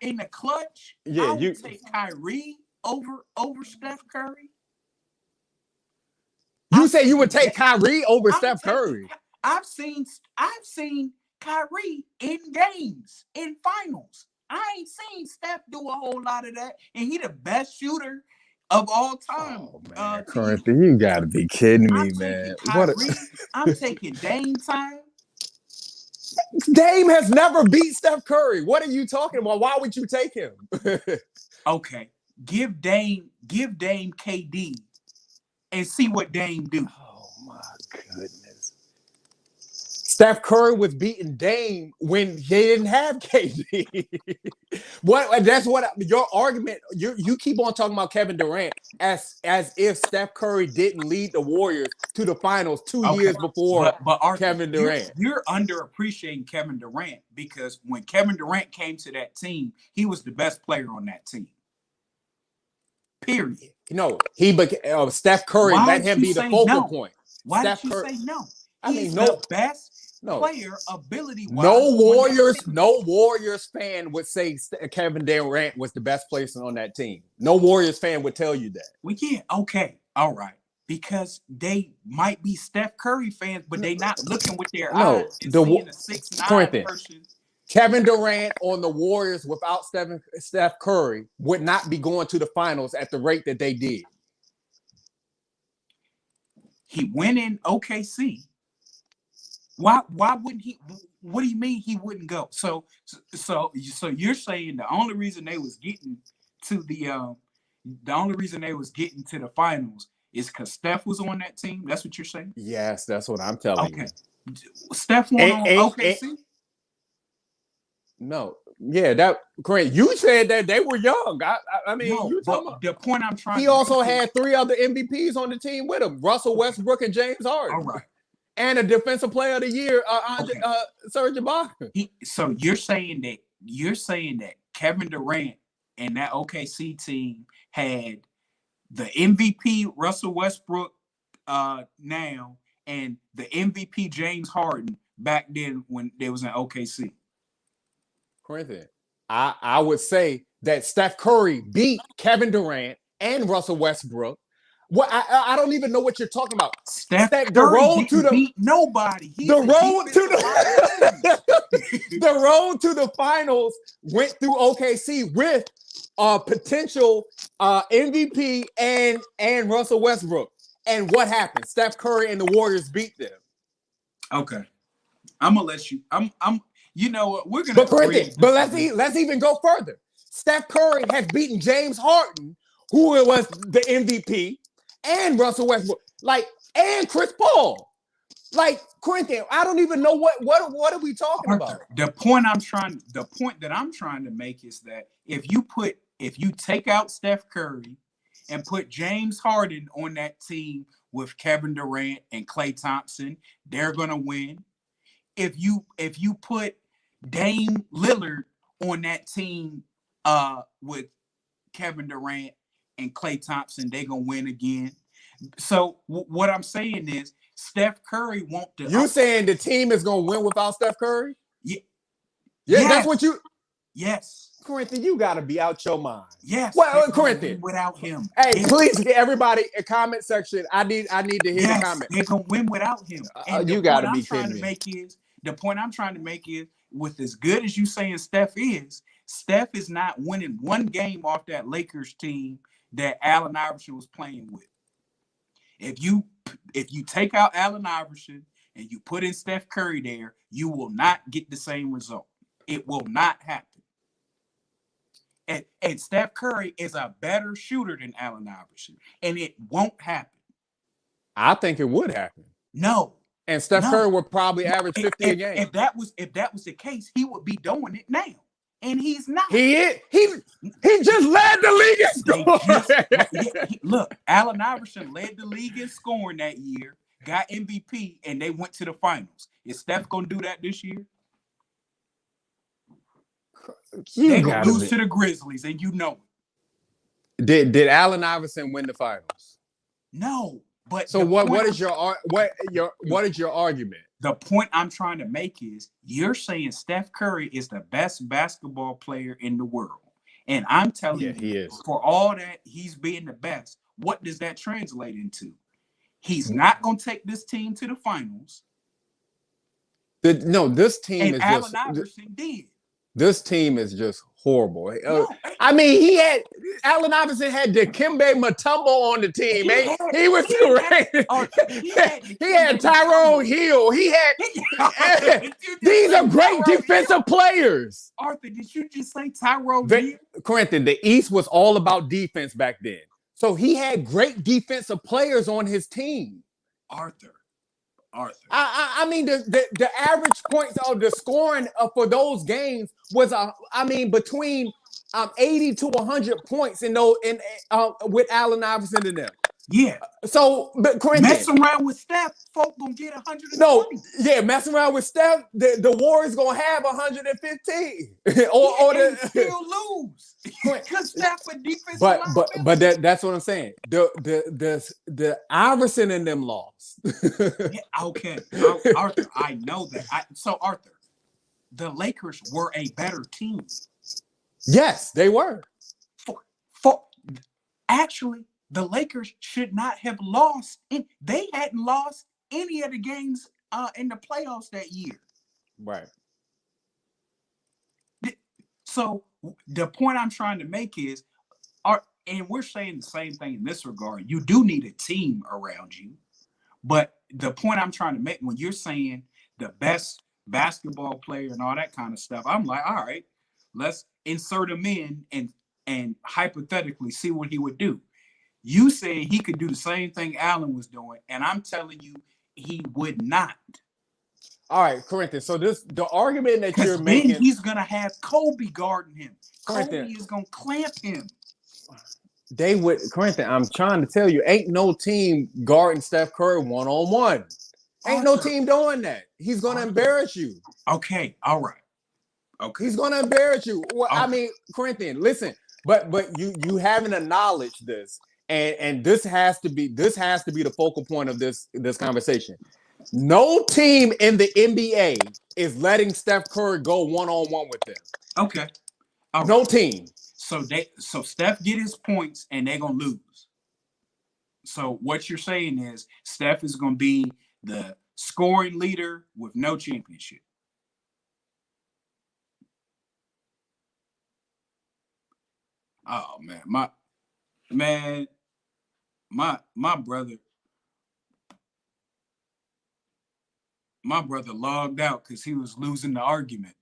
in the clutch, yeah, I would take Kyrie over Steph Curry. You say you would take Kyrie over Steph Curry? I've seen Kyrie in games, in finals. I ain't seen Steph do a whole lot of that, and he the best shooter of all time. Oh, man, Corinthian, you gotta be kidding me, man. I'm taking Dame time. Dame has never beat Steph Curry. What are you talking about? Why would you take him? Okay, give Dame KD and see what Dame do. Oh my goodness. Steph Curry was beating Dame when they didn't have KD. That's what your argument. You keep on talking about Kevin Durant as if Steph Curry didn't lead the Warriors to the finals 2 years before Kevin Durant. You're underappreciating Kevin Durant because when Kevin Durant came to that team, he was the best player on that team. Period. No, Steph Curry let him be the focal point. Why did you say no? He's the best player ability. No Warriors fan would say Kevin Durant was the best player on that team. No Warriors fan would tell you that. We can't. Okay, all right, because they might be Steph Curry fans, but they not looking with their eyes and seeing a 6'9" person. Kevin Durant on the Warriors without Steph Curry would not be going to the finals at the rate that they did. He went in OKC. Why wouldn't he? What do you mean he wouldn't go? So you're saying the only reason they was getting to the finals is because Steph was on that team? That's what you're saying? Yes, that's what I'm telling you. Steph won on OKC? No. Yeah, that great. You said that they were young. I mean, the point I'm trying. He also had 3 other MVPs on the team with him: Russell Westbrook and James Harden. All right. And a Defensive Player of the Year, Serge Ibaka. So you're saying that Kevin Durant and that OKC team had the MVP Russell Westbrook now and the MVP James Harden back then when they was in OKC. Corinthian, I would say that Steph Curry beat Kevin Durant and Russell Westbrook. What I don't even know what you're talking about. Steph Curry didn't beat nobody. The road to the finals went through OKC with potential MVP and Russell Westbrook. And what happened? Steph Curry and the Warriors beat them. Okay, I'm gonna let you. You know what? We're gonna. But let's even go further. Steph Curry has beaten James Harden, who was the MVP. And Russell Westbrook, and Chris Paul, Corinthian. I don't even know what are we talking about. The point that I'm trying to make is that if you take out Steph Curry and put James Harden on that team with Kevin Durant and Klay Thompson, they're gonna win. If you put Dame Lillard on that team with Kevin Durant and Klay Thompson, they're gonna win again. So what I'm saying is Steph Curry won't. You saying the team is gonna win without Steph Curry? Yeah, yes. That's what you. Yes. Corinthian, you got to be out your mind. Yes. Well, Corinthian, without him. Hey, please get everybody in comment section. I need to hear the comment. They're gonna win without him. And you got to be kidding me. The point I'm trying to make is, with as good as you saying Steph is not winning one game off that Lakers team that Allen Iverson was playing with. If you take out Allen Iverson and you put in Steph Curry there, you will not get the same result. It will not happen. And Steph Curry is a better shooter than Allen Iverson, and it won't happen. I think it would happen. No. And Steph Curry would probably average 50 a game. If that was the case, he would be doing it now. And he's not. He just led the league in scoring. Look, Allen Iverson led the league in scoring that year, got MVP, and they went to the finals. Is Steph gonna do that this year? They're gonna lose to the Grizzlies, and you know it. Did Allen Iverson win the finals? No. But so what is your argument? The point I'm trying to make is you're saying Steph Curry is the best basketball player in the world. And I'm telling you, he is. For all that he's being the best, what does that translate into? He's not going to take this team to the finals. This team and is Allen Iverson did. This team is just horrible. I mean, Allen Iverson had Dikembe Mutombo on the team. He was he had Tyrone Hill. He had these are great defensive players. Arthur, did you just say Tyrone Hill? Corinthian, the East was all about defense back then. So he had great defensive players on his team. Arthur. I mean, the average points of the scoring for those games was between 80 to 100 points with Allen Iverson in them. Yeah. So, but messing around with Steph, folk gonna get 120. No, yeah, messing around with Steph, the Warriors gonna have 115, or still lose because Steph a defensive. But that's what I'm saying. The Iverson and them lost. Yeah, okay, Arthur, I know that. So Arthur, the Lakers were a better team. Yes, they were. Actually, the Lakers should not have lost. They hadn't lost any of the games in the playoffs that year. Right. So the point I'm trying to make is, and we're saying the same thing in this regard. You do need a team around you. But the point I'm trying to make, when you're saying the best basketball player and all that kind of stuff, I'm like, all right, let's insert him in and hypothetically see what he would do. You say he could do the same thing Allen was doing, and I'm telling you he would not. All right, Corinthian. So the argument that you're making, he's gonna have Kobe guarding him. Corinthian. Kobe is gonna clamp him. They would, Corinthian. I'm trying to tell you, ain't no team guarding Steph Curry one-on-one. Ain't no team doing that. He's gonna embarrass you. Okay, all right. Okay, he's gonna embarrass you. Well, okay. I mean, Corinthian, listen, but you haven't acknowledged this. And this has to be the focal point of this conversation. No team in the NBA is letting Steph Curry go one-on-one with them. Okay. No team. So Steph get his points and they're gonna lose. So what you're saying is Steph is gonna be the scoring leader with no championship. Oh man, my brother logged out because he was losing the argument.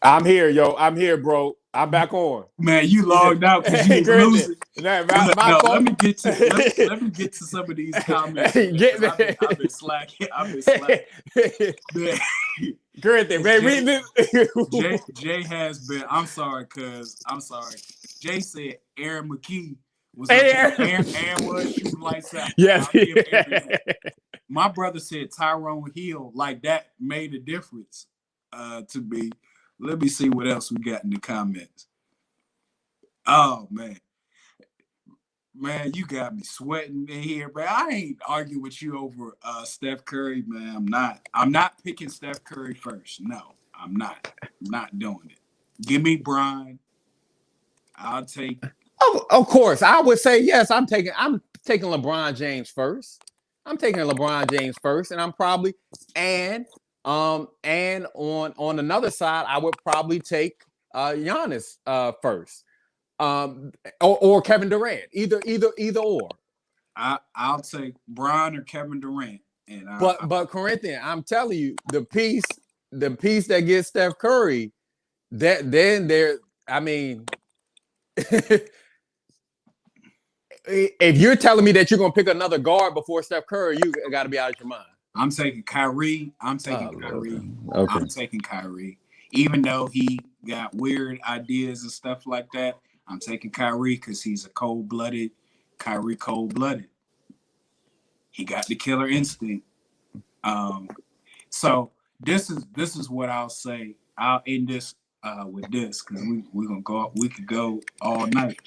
I'm here, yo. I'm here, bro. I'm back on. Man, you logged out because you were losing. Let me get to some of these comments. I've been slacking. Great thing, man. Read this. Jay has been. I'm sorry. Jay said Aaron McKee was up there and was shooting lights out. Yes. My brother said Tyrone Hill, like that made a difference to me. Let me see what else we got in the comments. Oh man, you got me sweating in here, man. I ain't arguing with you over Steph Curry, man. I'm not picking Steph Curry first. No, I'm not. I'm not doing it. Give me Bron. I'll take. Of course, I would say yes. I'm taking LeBron James first. I'm taking LeBron James first, and I'm probably and on another side, I would probably take Giannis first, or Kevin Durant. Either or. I'll take Bron or Kevin Durant. But Corinthian, I'm telling you, the piece that gets Steph Curry, that then there. I mean. If you're telling me that you're going to pick another guard before Steph Curry, you got to be out of your mind. I'm taking Kyrie. Okay. I'm taking Kyrie. Even though he got weird ideas and stuff like that, I'm taking Kyrie because he's a cold-blooded. Kyrie cold-blooded. He got the killer instinct. So this is what I'll say. I'll end this with this because we're gonna go. We could go all night.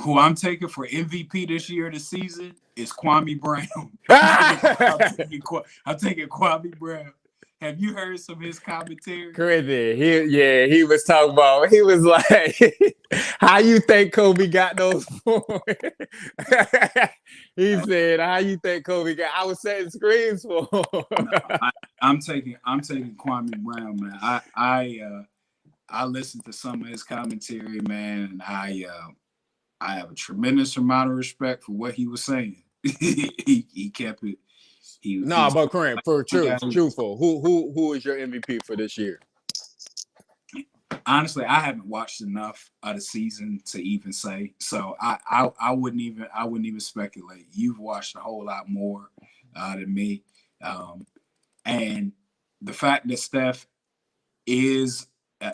Who I'm taking for MVP this year, this season, is Kwame Brown. I'm taking Kwame Brown. Have you heard some of his commentary? Crazy. He was talking about. He was like, "How you think Kobe got those points?" He said, "How you think Kobe got?" I was setting screens for him. I'm taking Kwame Brown, man. I listened to some of his commentary, man, and I have a tremendous amount of respect for what he was saying. he kept it. But Corinne, for truthful, who is your MVP for this year? Honestly, I haven't watched enough of the season to even say. So I wouldn't even speculate. You've watched a whole lot more than me, and the fact that Steph is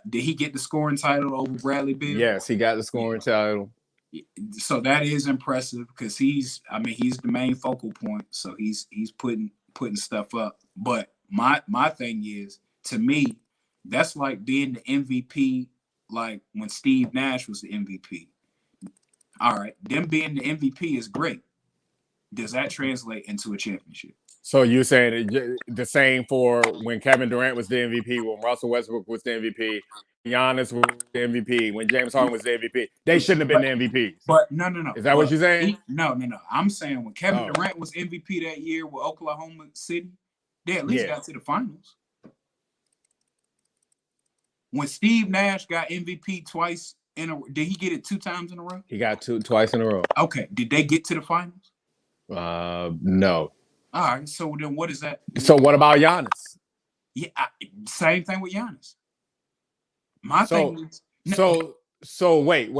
did he get the scoring title over Bradley Beal? Yes, he got the scoring title. So that is impressive because he's the main focal point. So he's putting stuff up. But my thing is, to me, that's like being the MVP, like when Steve Nash was the MVP. All right, them being the MVP is great. Does that translate into a championship? So you're saying the same for when Kevin Durant was the MVP, when Russell Westbrook was the MVP, Giannis was the MVP, when James Harden was the MVP. They shouldn't have been the MVPs. But no. Is that what you're saying? No. I'm saying when Kevin Durant was MVP that year with Oklahoma City, they at least got to the finals. When Steve Nash got MVP twice in a row, did he get it 2 times in a row? He got twice in a row. Okay. Did they get to the finals? No. All right. So then what is that? So what about Giannis? Yeah, same thing with Giannis. My thing is so wait.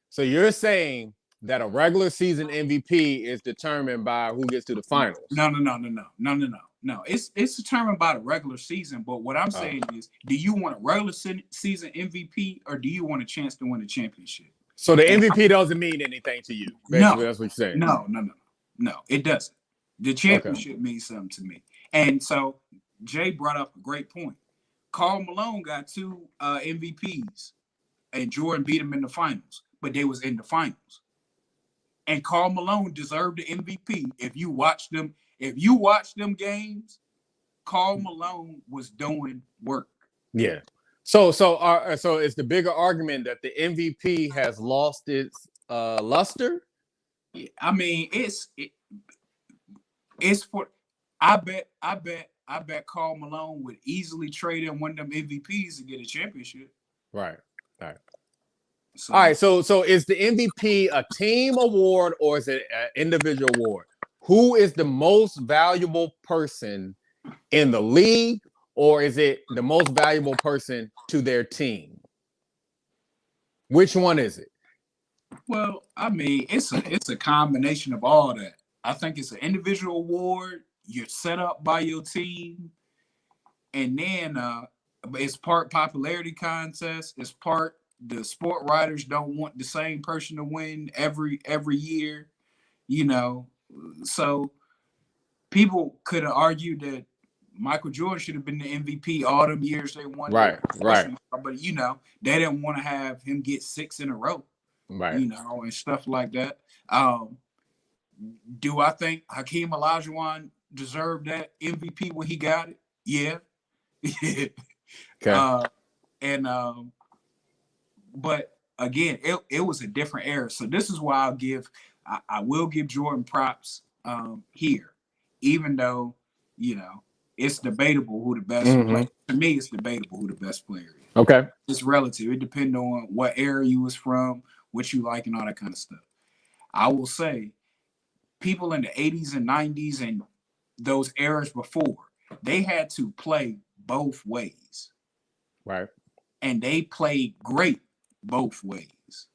So you're saying that a regular season MVP is determined by who gets to the finals? No. It's determined by the regular season. But what I'm saying is, do you want a regular season MVP or do you want a chance to win a championship? So the MVP doesn't mean anything to you. Basically, that's what you're saying. No, it doesn't. The championship means something to me. And so Jay brought up a great point. Karl Malone got 2 MVPs, and Jordan beat him in the finals, but they was in the finals. And Karl Malone deserved the MVP. If you watch them games, Karl Malone was doing work. Yeah. So it's the bigger argument that the MVP has lost its luster. I mean, it's for. I bet Karl Malone would easily trade in one of them MVPs to get a championship. Right. So, all right. So is the MVP a team award or is it an individual award? Who is the most valuable person in the league, or is it the most valuable person to their team? Which one is it? Well, I mean, it's a combination of all that. I think it's an individual award. You're set up by your team, and then it's part popularity contest. It's part the sport writers don't want the same person to win every year, you know. So people could have argued that Michael Jordan should have been the MVP all them years they won. Right. But you know, they didn't want to have him get 6 in a row. Right. You know, and stuff like that. Do I think Hakeem Olajuwon deserved that MVP when he got it? Yeah. Okay. But again, it was a different era. So this is why I will give Jordan props here, even though, you know, it's debatable who the best player. To me, it's debatable who the best player is. Okay. It's relative. It depends on what era you was from, what you like, and all that kind of stuff. I will say, people in the 80s and 90s and those eras before, they had to play both ways. Right. And they played great both ways.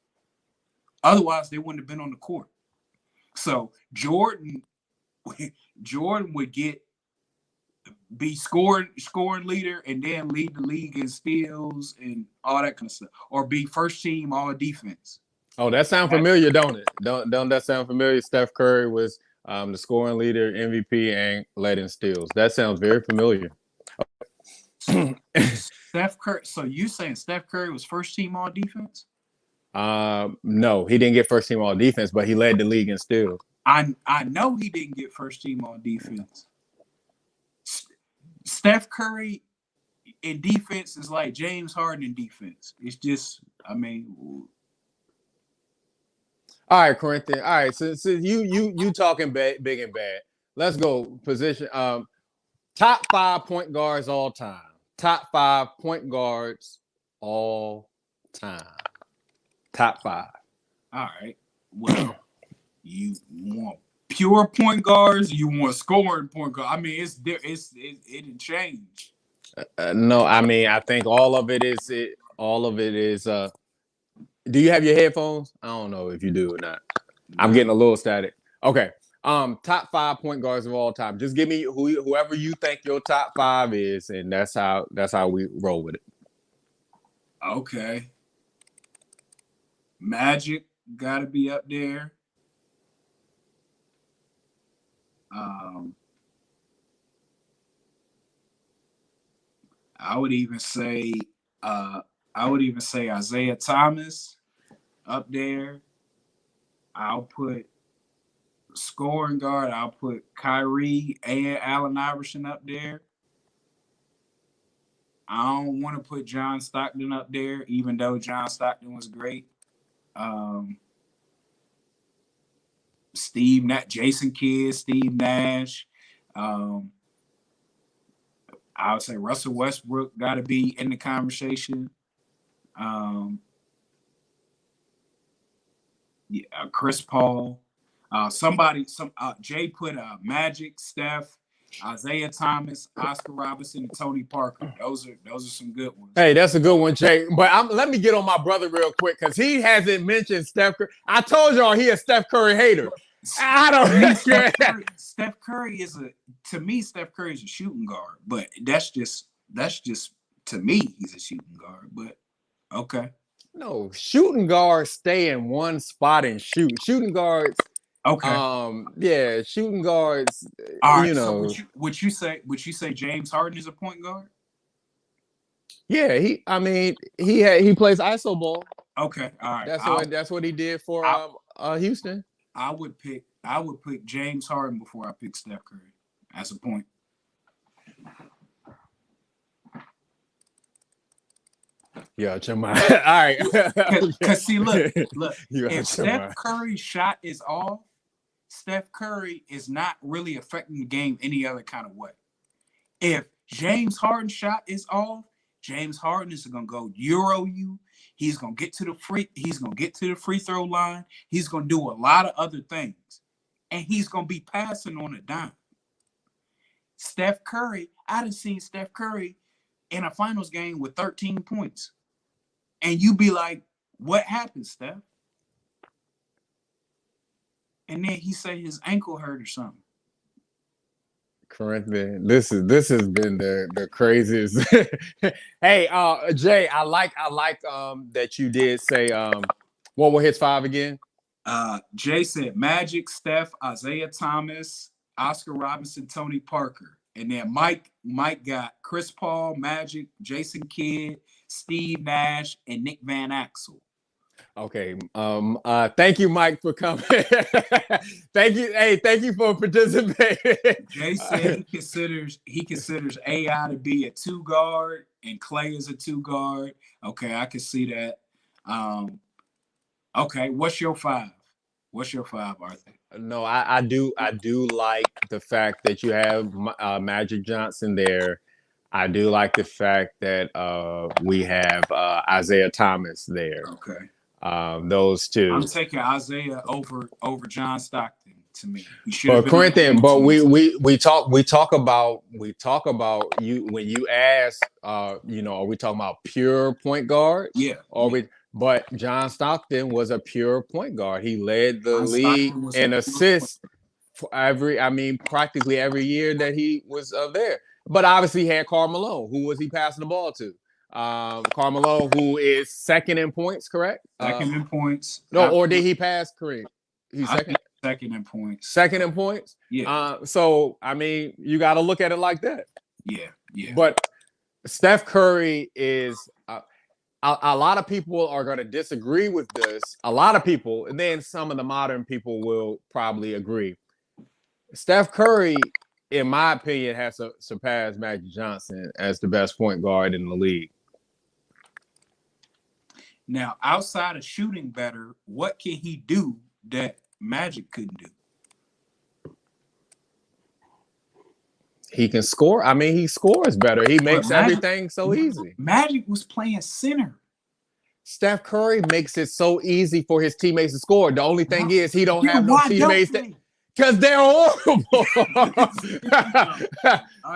Otherwise, they wouldn't have been on the court. So Jordan would be scoring leader and then lead the league in steals and all that kind of stuff, or be first team all defense. Oh, that sounds familiar, don't it? Don't that sound familiar? Steph Curry was the scoring leader, MVP, and led in steals. That sounds very familiar. Steph Curry. So you saying Steph Curry was first team all defense? No, he didn't get first team all defense, but he led the league in steals. I know he didn't get first team all defense. Steph Curry in defense is like James Harden in defense. It's just, I mean. All right, Corinthian. All right, so you talking big and bad. Let's go position. Top 5 point guards all time. Top 5 point guards all time. Top 5. All right. Well, you want pure point guards? You want scoring point guards? I mean, it didn't change. No, I mean, I think all of it is. Do you have your headphones? I don't know if you do or not. I'm getting a little static. Okay. Top 5 point guards of all time. Just give me whoever you think your top 5 is, and that's how we roll with it. Okay. Magic gotta be up there. I would even say Isaiah Thomas up there. I'll put scoring guard. I'll put Kyrie and Allen Iverson up there. I don't want to put John Stockton up there, even though John Stockton was great. Jason Kidd, Steve Nash. I would say Russell Westbrook got to be in the conversation. Chris Paul. Jay put Magic, Steph, Isaiah Thomas, Oscar Robertson, and Tony Parker. Those are some good ones. Hey, that's a good one, Jay. But let me get on my brother real quick because he hasn't mentioned Steph Curry. I told y'all he a Steph Curry hater. I don't. Steph Curry is Steph Curry is a shooting guard, but that's just to me he's a shooting guard. But okay. No, shooting guards stay in one spot and shoot. Shooting guards. Okay. Yeah, shooting guards. All right. So would you say James Harden is a point guard? Yeah, he plays iso ball. Okay. All right. That's what he did for Houston. I would pick James Harden before I pick Steph Curry as a point. Yeah, all right. Because see, look. If Steph Curry's shot is off, Steph Curry is not really affecting the game any other kind of way. If James Harden's shot is off, James Harden is gonna go Euro you. He's gonna get to the free throw line. He's gonna do a lot of other things, and he's gonna be passing on a dime. Steph Curry, I done seen Steph Curry in a finals game with 13 points, and you be like, "What happened, Steph?" And then he say his ankle hurt or something. Corinthian. This has been the craziest. Hey, Jay, I like that you did say what were his five again? Jay said Magic, Steph, Isaiah Thomas, Oscar Robinson, Tony Parker. And then Mike got Chris Paul, Magic, Jason Kidd, Steve Nash, and Nick Van Axel. Okay. Thank you, Mike, for coming. Thank you. Hey, thank you for participating. Jay said he considers AI to be a 2 guard and Clay is a 2 guard. Okay, I can see that. Okay, what's your five? What's your five, Arthur? No, I do like the fact that you have Magic Johnson there. I do like the fact that we have Isaiah Thomas there. Okay. Those two. I'm taking Isaiah over John Stockton to me. But Corinthian, but we talk about you when you ask are we talking about pure point guard? Yeah. But John Stockton was a pure point guard. He led the league in assists for practically every year that he was there. But obviously he had Karl Malone. Who was he passing the ball to? Karl Malone, who is second in points, correct? Second in points. No, or did he pass Kareem? He's second. Second in points. Second in points? Yeah. So you got to look at it like that. Yeah. But Steph Curry is a lot of people are going to disagree with this. A lot of people, and then some of the modern people will probably agree. Steph Curry, in my opinion, has surpassed Magic Johnson as the best point guard in the league. Now, outside of shooting better, what can he do that Magic couldn't do? He can score. He scores better. He makes everything so easy. Magic was playing center. Steph Curry makes it so easy for his teammates to score. The only thing is he don't have no teammates because they're horrible.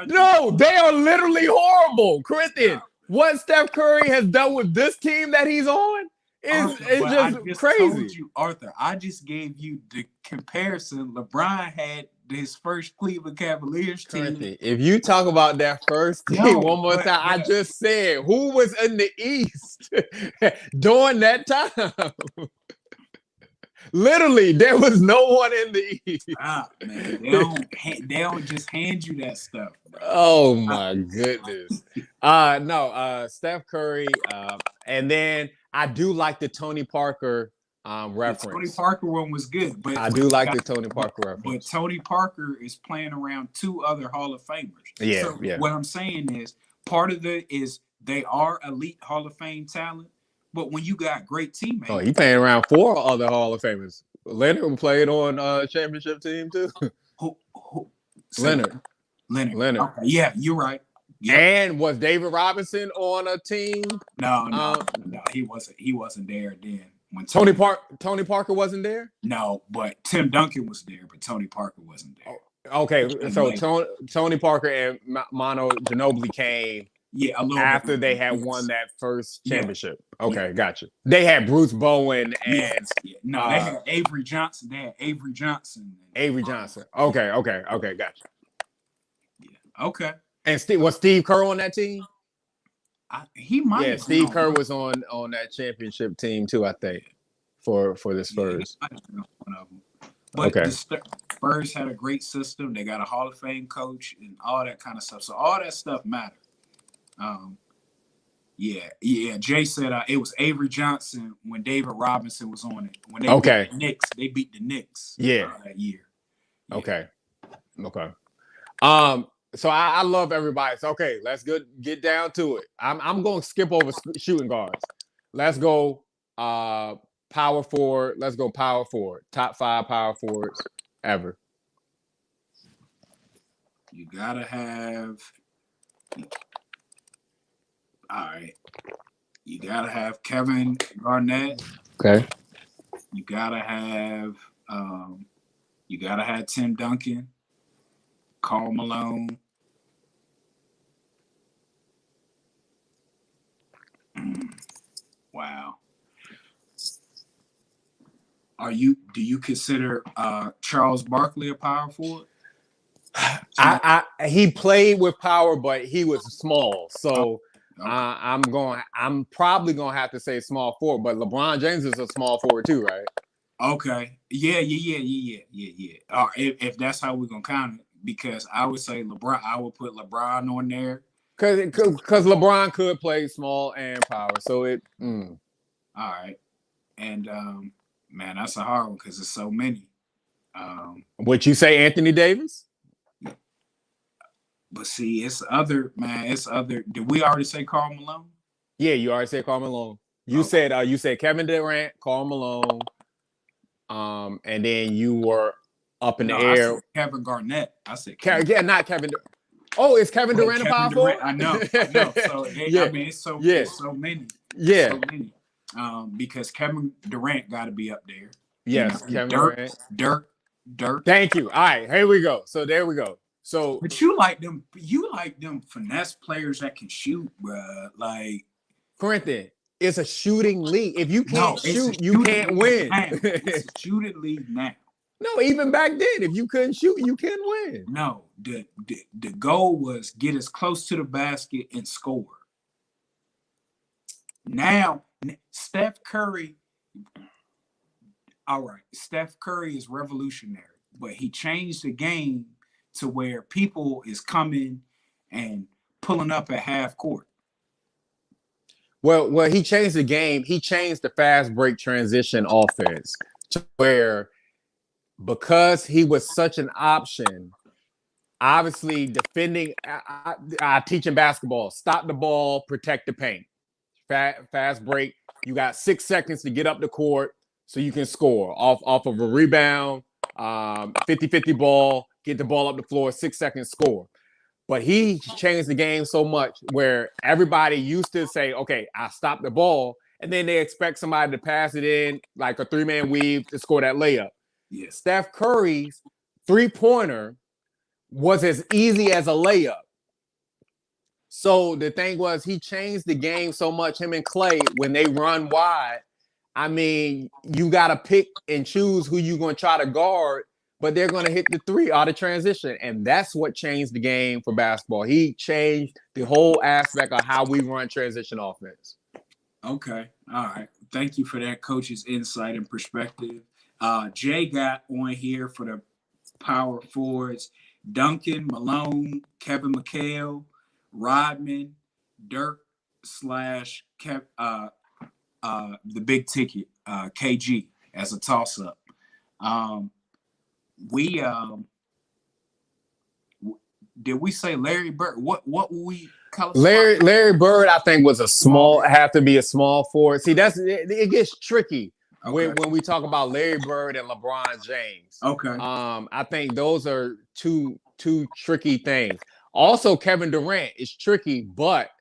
No, they are literally horrible. Corinthian, what Steph Curry has done with this team that he's on is just crazy. Told you, Arthur, I just gave you the comparison. LeBron had his first Cleveland Cavaliers team. Corinthian, if you talk about that first team one more time, I just said who was in the East during that time. Literally, there was no one in the East. Man, they don't just hand you that stuff. Bro. Oh my goodness. No, Steph Curry, and then I do like the Tony Parker reference. The Tony Parker one was good, but I do like the Tony Parker reference. But Tony Parker is playing around two other Hall of Famers. Yeah, so what I'm saying is part of it is they are elite Hall of Fame talent. But when you got great teammates, he playing around 4 other Hall of Famers. Leonard played on a championship team too. Leonard. Okay, yeah, you're right. Yeah. And was David Robinson on a team? No, he wasn't. He wasn't there then. When Tony Parker wasn't there? No, but Tim Duncan was there, but Tony Parker wasn't there. Okay, so Tony Parker and Manu Ginobili came. Yeah, a little after they had won that first championship. Yeah. Okay, gotcha. They had Bruce Bowen and no, they had Avery Johnson. Avery Johnson. Okay, gotcha. Yeah. Okay. And was Steve Kerr on that team? He might. Yeah, Steve Kerr was on that championship team too, I think, for the Spurs. But the Spurs had a great system. They got a Hall of Fame coach and all that kind of stuff. So all that stuff mattered. Jay said it was Avery Johnson when David Robinson was on it. When they beat the Knicks, that year. Yeah. Okay. So I love everybody. So let's get down to it. I'm going to skip over shooting guards. Let's go power forward. Let's go power forward. Top 5 power forwards ever. You gotta have. All right. You gotta have Kevin Garnett. Okay. You gotta have Tim Duncan, Karl Malone. Wow. Do you consider Charles Barkley a power forward? He played with power, but he was small. So Okay. I'm probably gonna have to say small forward. But LeBron James is a small forward too, right? Okay. Yeah. If that's how we're gonna count it, because I would say LeBron, I would put LeBron on there. Because LeBron could play small and power. So All right. And man, that's a hard one because there's so many. Would you say Anthony Davis? But see, it's other, man. It's other. Did we already say Karl Malone? Yeah, you already said Karl Malone. You said Kevin Durant, Karl Malone, and then you were up in the I air. said Kevin Garnett. I said yeah, not Kevin. Oh, is Kevin Durant a power forward? I know. So yeah. I mean, it's so many. Yeah. So many. Because Kevin Durant got to be up there. Yes, Kevin Durant. Dirk. Thank you. All right, here we go. So there we go. So, but you like them finesse players that can shoot, bro. Like, Corinthian, it's a shooting league. If you can't shoot, you can't win. It's a shooting league now. No, even back then, if you couldn't shoot, you can't win. No, the goal was get as close to the basket and score. Now, Steph Curry. All right, Steph Curry is revolutionary, but he changed the game to where people is coming and pulling up at half court. Well, he changed the game. He changed the fast break transition offense to where, because he was such an option, obviously defending, teaching basketball, stop the ball, protect the paint. Fast break. You got 6 seconds to get up the court so you can score off of a rebound, 50-50 ball, get the ball up the floor, 6 seconds, score. But he changed the game so much where everybody used to say, okay, I stop the ball, and then they expect somebody to pass it in like a 3-man weave to score that layup. Yeah. Steph Curry's three-pointer was as easy as a layup. So the thing was, he changed the game so much, him and Clay, when they run wide, I mean, you got to pick and choose who you're going to try to guard, but they're going to hit the three out of transition. And that's what changed the game for basketball. He changed the whole aspect of how we run transition offense. Okay. All right. Thank you for that coach's insight and perspective. Jay got on here for the power forwards: Duncan, Malone, Kevin McHale, Rodman, Dirk / the big ticket, KG, as a toss-up. Did we say Larry Bird? What we call Larry Bird, I think, was have to be a small forward. See, it gets tricky when we talk about Larry Bird and LeBron James. Okay. I think those are two tricky things. Also, Kevin Durant is tricky, but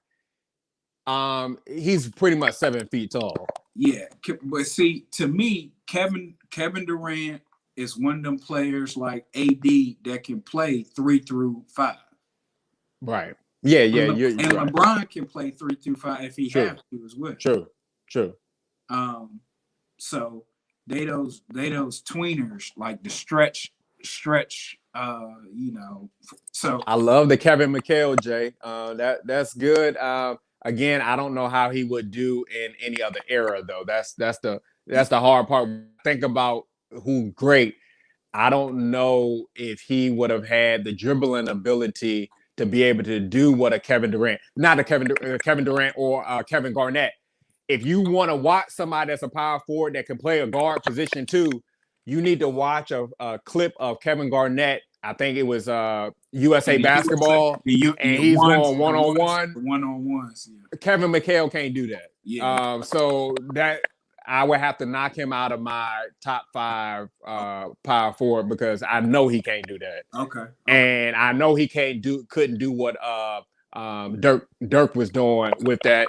he's pretty much 7 feet tall. Yeah, but see, to me, Kevin Durant is one of them players like AD that can play 3 through 5. Right. Yeah. And you're LeBron right. can play 3 through 5 if he has to as well. True. So they those tweeners, like the stretch. So I love the Kevin McHale, Jay. That's good. Again, I don't know how he would do in any other era, though. That's the hard part. Think about who great. I don't know if he would have had the dribbling ability to be able to do what a Kevin Durant, not a Kevin Durant or Kevin Garnett. If you want to watch somebody that's a power forward that can play a guard position too, you need to watch a clip of Kevin Garnett. I think it was USA Basketball, and he's going one-on-one. One-on-ones. Yeah. Kevin McHale can't do that. Yeah. So that I would have to knock him out of my top 5 power forward because I know he can't do that. Okay. And I know he couldn't do what Dirk was doing with that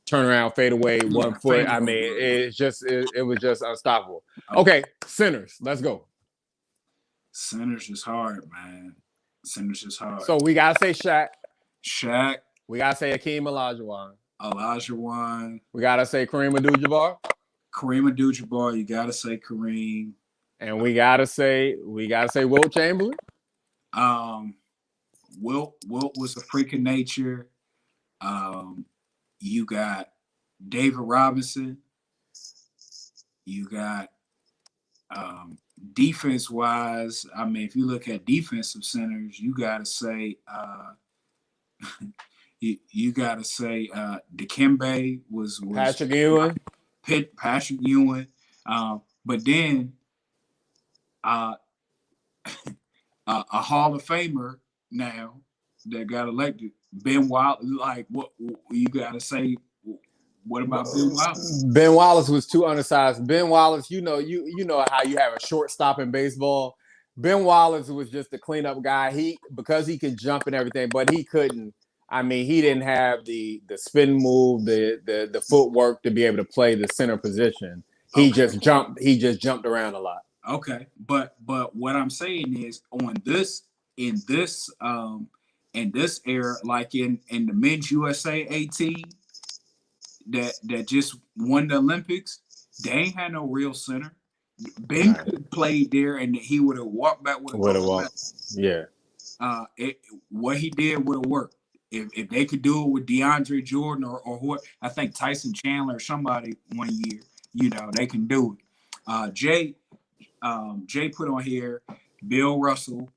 turnaround fadeaway 1 foot. I mean, it was just unstoppable. Okay, centers. Let's go. Centers is hard, man. Centers is hard. So we gotta say Shaq. We gotta say Hakeem Olajuwon. We gotta say Kareem Abdul-Jabbar. You gotta say Kareem. And we gotta say Wilt Chamberlain. Wilt was a freak of nature. You got David Robinson. You got defense wise. I mean, if you look at defensive centers, you got to say you got to say Dikembe was Patrick Ewing. Patrick Ewing. But then a Hall of Famer now that got elected, Ben Wallace. Like, what you got to say? What about Ben Wallace? Ben Wallace was too undersized. Ben Wallace, you know how you have a shortstop in baseball. Ben Wallace was just the cleanup guy. Because he could jump and everything, but he couldn't. I mean, he didn't have the spin move, the footwork to be able to play the center position. He just jumped around a lot. Okay, but what I'm saying is in this era, like in the men's USA 18 that just won the Olympics, they ain't had no real center. Ben could have played there and he would have walked back with a gold medal. Yeah. What he did would have worked. If they could do it with DeAndre Jordan or what, I think Tyson Chandler or somebody one year, they can do it. Jay put on here Bill Russell,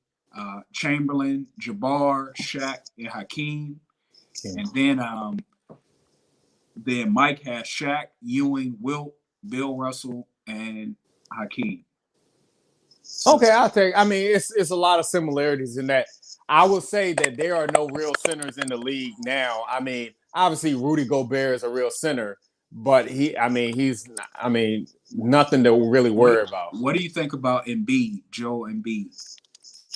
Chamberlain, Jabbar, Shaq, and Hakeem. Yeah. And then Mike has Shaq, Ewing, Wilt, Bill Russell, and Hakeem. Okay, I'll take. I mean, it's a lot of similarities in that. I will say that there are no real centers in the league now. I mean, obviously Rudy Gobert is a real center, but he's nothing to really worry about. What do you think about Embiid, Joel Embiid?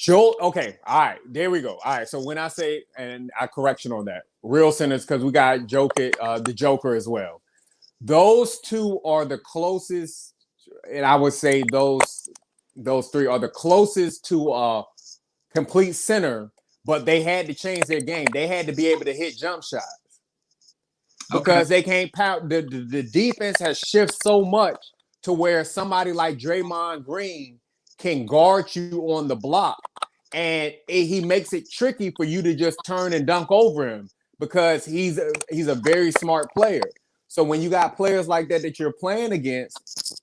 Okay, all right, there we go. All right, so when I say, and I correction on that, real centers, because we got the Joker as well. Those two are the closest, and I would say those three are the closest to complete center, but they had to change their game. They had to be able to hit jump shots because they can't pound. The defense has shifted so much to where somebody like Draymond Green can guard you on the block, and he makes it tricky for you to just turn and dunk over him because he's a very smart player. So when you got players like that you're playing against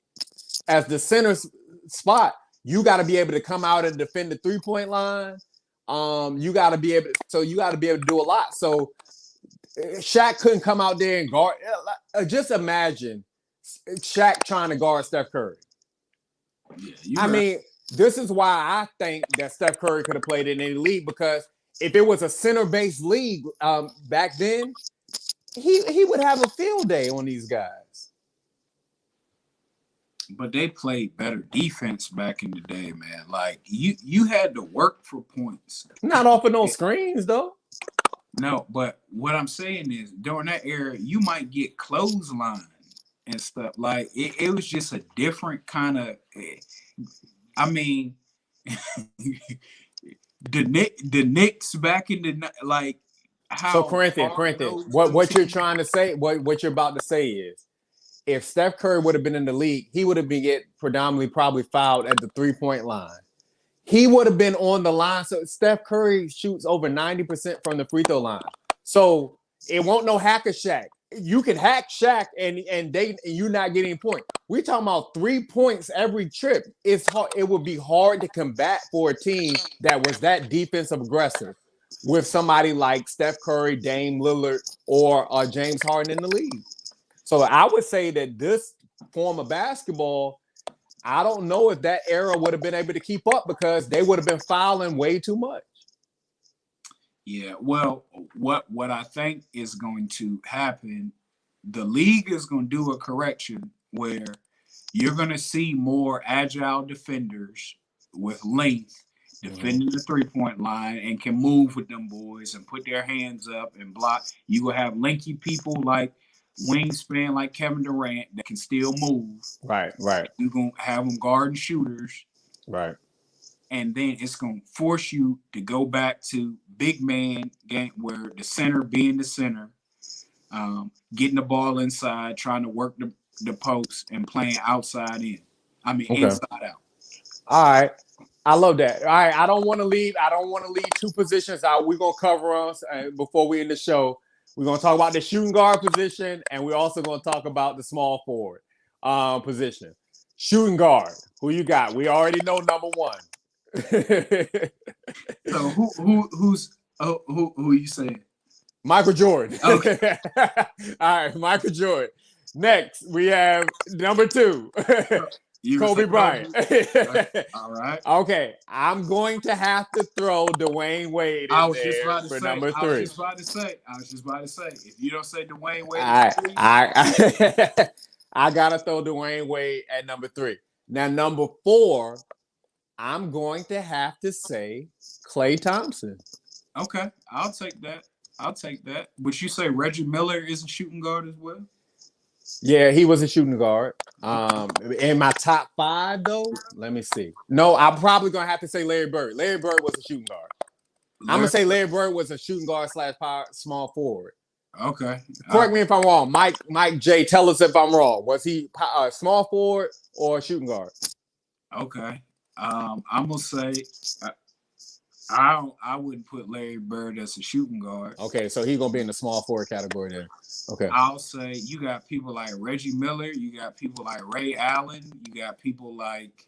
as the center spot, you got to be able to come out and defend the 3-point line. You got to be able to do a lot. So Shaq couldn't come out there and guard. Just imagine Shaq trying to guard Steph Curry. Yeah, I mean, this is why I think that Steph Curry could have played in any league, because if it was a center-based league back then, he would have a field day on these guys. But they played better defense back in the day, man. Like you had to work for points. Not off of no screens, though. No, but what I'm saying is during that era, you might get clothesline and stuff. Like it was just a different kind of. I mean, the Knicks back in the like. So Corinthians, what you're trying to say, what you're about to say is, if Steph Curry would have been in the league, he would have been predominantly probably fouled at the 3-point line. He would have been on the line. So Steph Curry shoots over 90% from the free throw line. So it won't no hack a Shaq. You can hack Shaq and you're not getting a point. We're talking about 3 points every trip. It's hard. It would be hard to combat for a team that was that defensive aggressive with somebody like Steph Curry, Dame Lillard, or James Harden in the league. So I would say that this form of basketball, I don't know if that era would have been able to keep up because they would have been fouling way too much. Yeah, well, what I think is going to happen, the league is going to do a correction where you're going to see more agile defenders with length defending the 3-point line and can move with them boys and put their hands up and block. You will have lanky people like wingspan like Kevin Durant that can still move. Right. You're going to have them guarding shooters. Right. And then it's going to force you to go back to big man game where the center being the center, getting the ball inside, trying to work the post and playing outside in. I mean, inside out. All right. I love that. All right, I don't want to leave. I don't want to leave two positions out. We're gonna cover us before we end the show. We're gonna talk about the shooting guard position, and we're also gonna talk about the small forward position. Shooting guard. Who you got? We already know number one. So who you saying? Michael Jordan. Okay. All right, Michael Jordan. Next, we have number two. Kobe Bryant. All right. Okay, I'm going to have to throw Dwayne Wade in there for number three. I was just about to say. If you don't say Dwayne Wade, I gotta throw Dwayne Wade at number three. Now, number four, I'm going to have to say Klay Thompson. Okay, I'll take that. But you say Reggie Miller is a shooting guard as well? Yeah, he was a shooting guard. In my top five, though, let me see. No, I'm probably gonna have to say Larry Bird. Larry Bird was a shooting guard. I'm gonna say Larry Bird was a shooting guard / power small forward. Okay. Correct me if I'm wrong. Mike J, tell us if I'm wrong. Was he a small forward or a shooting guard? Okay. I'm gonna say I wouldn't put Larry Bird as a shooting guard. Okay, so he's gonna be in the small forward category then. Okay. I'll say you got people like Reggie Miller, you got people like Ray Allen, you got people like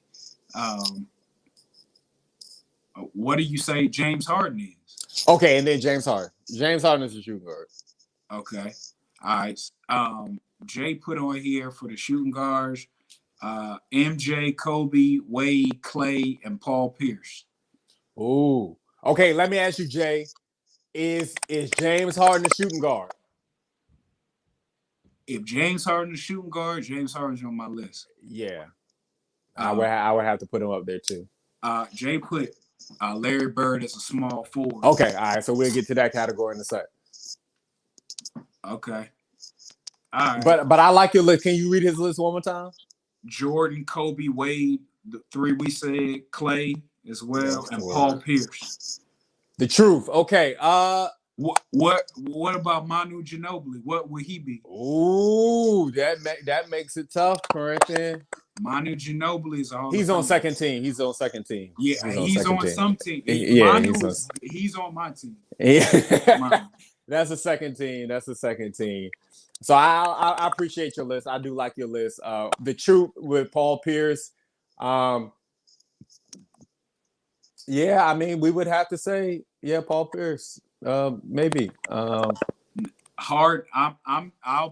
what do you say James Harden is? Okay, and then James Harden. James Harden is a shooting guard. Okay. All right. Jay put on here for the shooting guards, MJ, Kobe, Wade, Klay, and Paul Pierce. Ooh. Okay, let me ask you, Jay. Is James Harden a shooting guard? If James Harden is a shooting guard, James Harden's on my list. Yeah. I would have to put him up there too. Jay put Larry Bird as a small forward. Okay, all right. So we'll get to that category in a sec. Okay. All right. But I like your list. Can you read his list one more time? Jordan, Kobe, Wade, the three we said, Klay as well, and Paul Pierce. The truth. Okay. What about Manu Ginobili? What would he be? Ooh, that makes it tough, Corinthian. Manu Ginobili is all. He's on second team. He's on second team. Yeah, he's on some team. Yeah, he's on my team. Yeah. That's a second team. So I appreciate your list. I do like your list. The truth with Paul Pierce. Yeah, I mean, we would have to say, yeah, Paul Pierce. Maybe. I'll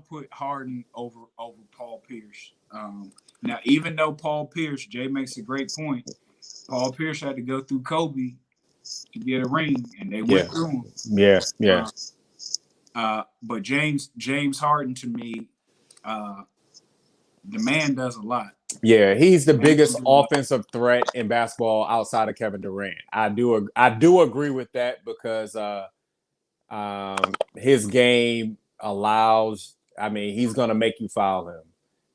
put Harden over Paul Pierce. Now, even though Paul Pierce, Jay makes a great point. Paul Pierce had to go through Kobe to get a ring, and they went through him. Yeah. But James Harden, to me, the man does a lot. Yeah, he's the biggest offensive threat in basketball outside of Kevin Durant. I do agree with that because his game allows. I mean, he's gonna make you foul him,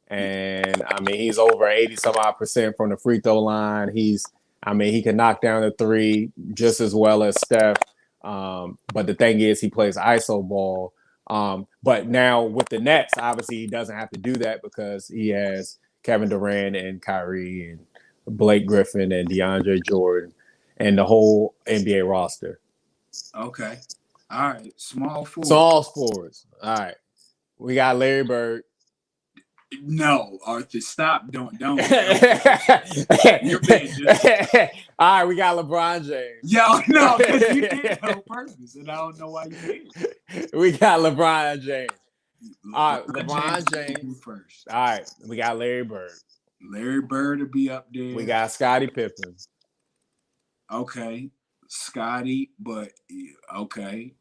and I mean he's over 80% from the free throw line. He can knock down the three just as well as Steph. But the thing is, he plays ISO ball. But now with the Nets, obviously he doesn't have to do that because he has Kevin Durant and Kyrie and Blake Griffin and DeAndre Jordan and the whole NBA roster. Okay. All right. Small forwards. All right. We got Larry Bird. No, Arthur, stop. Don't. You're being all right, we got LeBron James. Yeah, no, because you did it on purpose, and I don't know why you did it. We got LeBron James. All right, LeBron James first. All right, we got Larry Bird. Larry Bird will be up there. We got Scottie Pippen. Okay, Scottie, but okay,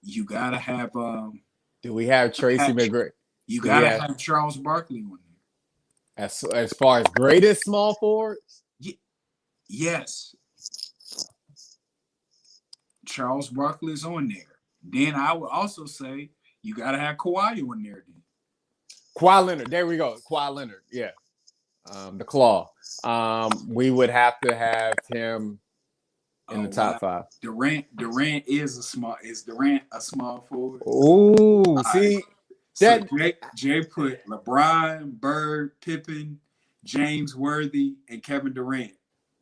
you gotta have. Do we have Tracy McGrady? You gotta have Charles Barkley on there. As far as greatest small forwards? Yes. Charles Barkley's on there. Then I would also say you gotta have Kawhi on there. Then. Kawhi Leonard. There we go. Kawhi Leonard. Yeah. The Claw. We would have to have him in the top five. Durant is a small forward? Ooh, see. So Jay put LeBron, Bird, Pippen, James Worthy, and Kevin Durant.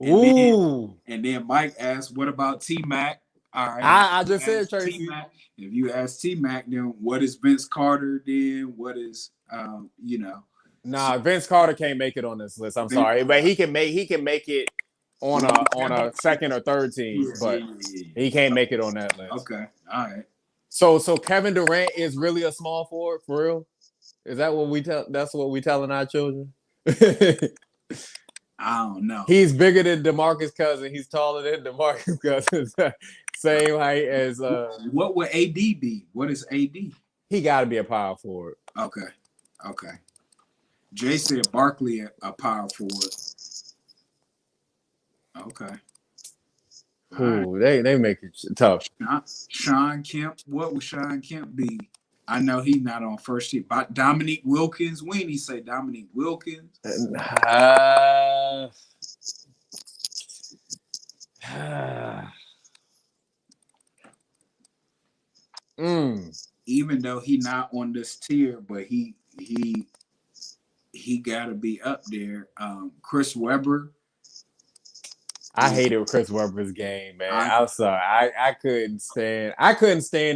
Ooh. And then Mike asked, "What about T Mac?" All right. I just said Tracy. T-Mac. If you ask T Mac, then what is Vince Carter? Then what is Nah, Vince Carter can't make it on this list. I'm sorry, but he can make it on a second or third team, but he can't make it on that list. Okay, all right. So Kevin Durant is really a small forward for real? Is that what we tell? That's what we telling our children? I don't know. He's bigger than DeMarcus Cousins. He's taller than DeMarcus Cousins. Same height as. What would AD be? What is AD? He got to be a power forward. Okay. Jay said Barkley a power forward. Okay. Ooh, they make it tough. Sean Kemp. What would Sean Kemp be? I know he's not on first team. But Dominique Wilkins. When he say Dominique Wilkins? Even though he not on this tier, but he got to be up there. Chris Webber. I hated Chris Webber's game, man. I'm sorry. I couldn't stand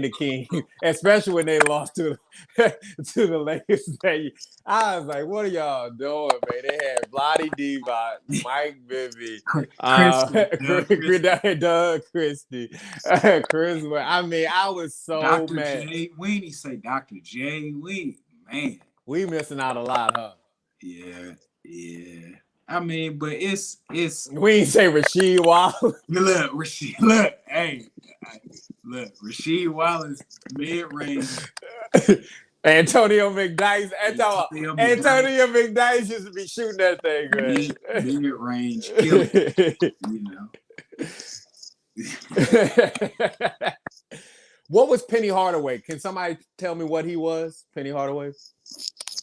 the King, especially when they lost to the Lakers. I was like, what are y'all doing, man? They had Vlade Divac, Mike Bibby, Doug Christie, Chris Webber. I mean, I was so Dr. mad. Jay Weenie say Dr. Jay Weenie. Man. We missing out a lot, huh? Yeah. I mean, but it's we ain't say Rasheed Wallace. Look, Rasheed Wallace mid-range. Antonio McDyess. Antonio McDyess used to be shooting that thing, man. Mid-range killer, What was Penny Hardaway? Can somebody tell me what he was? Penny Hardaway?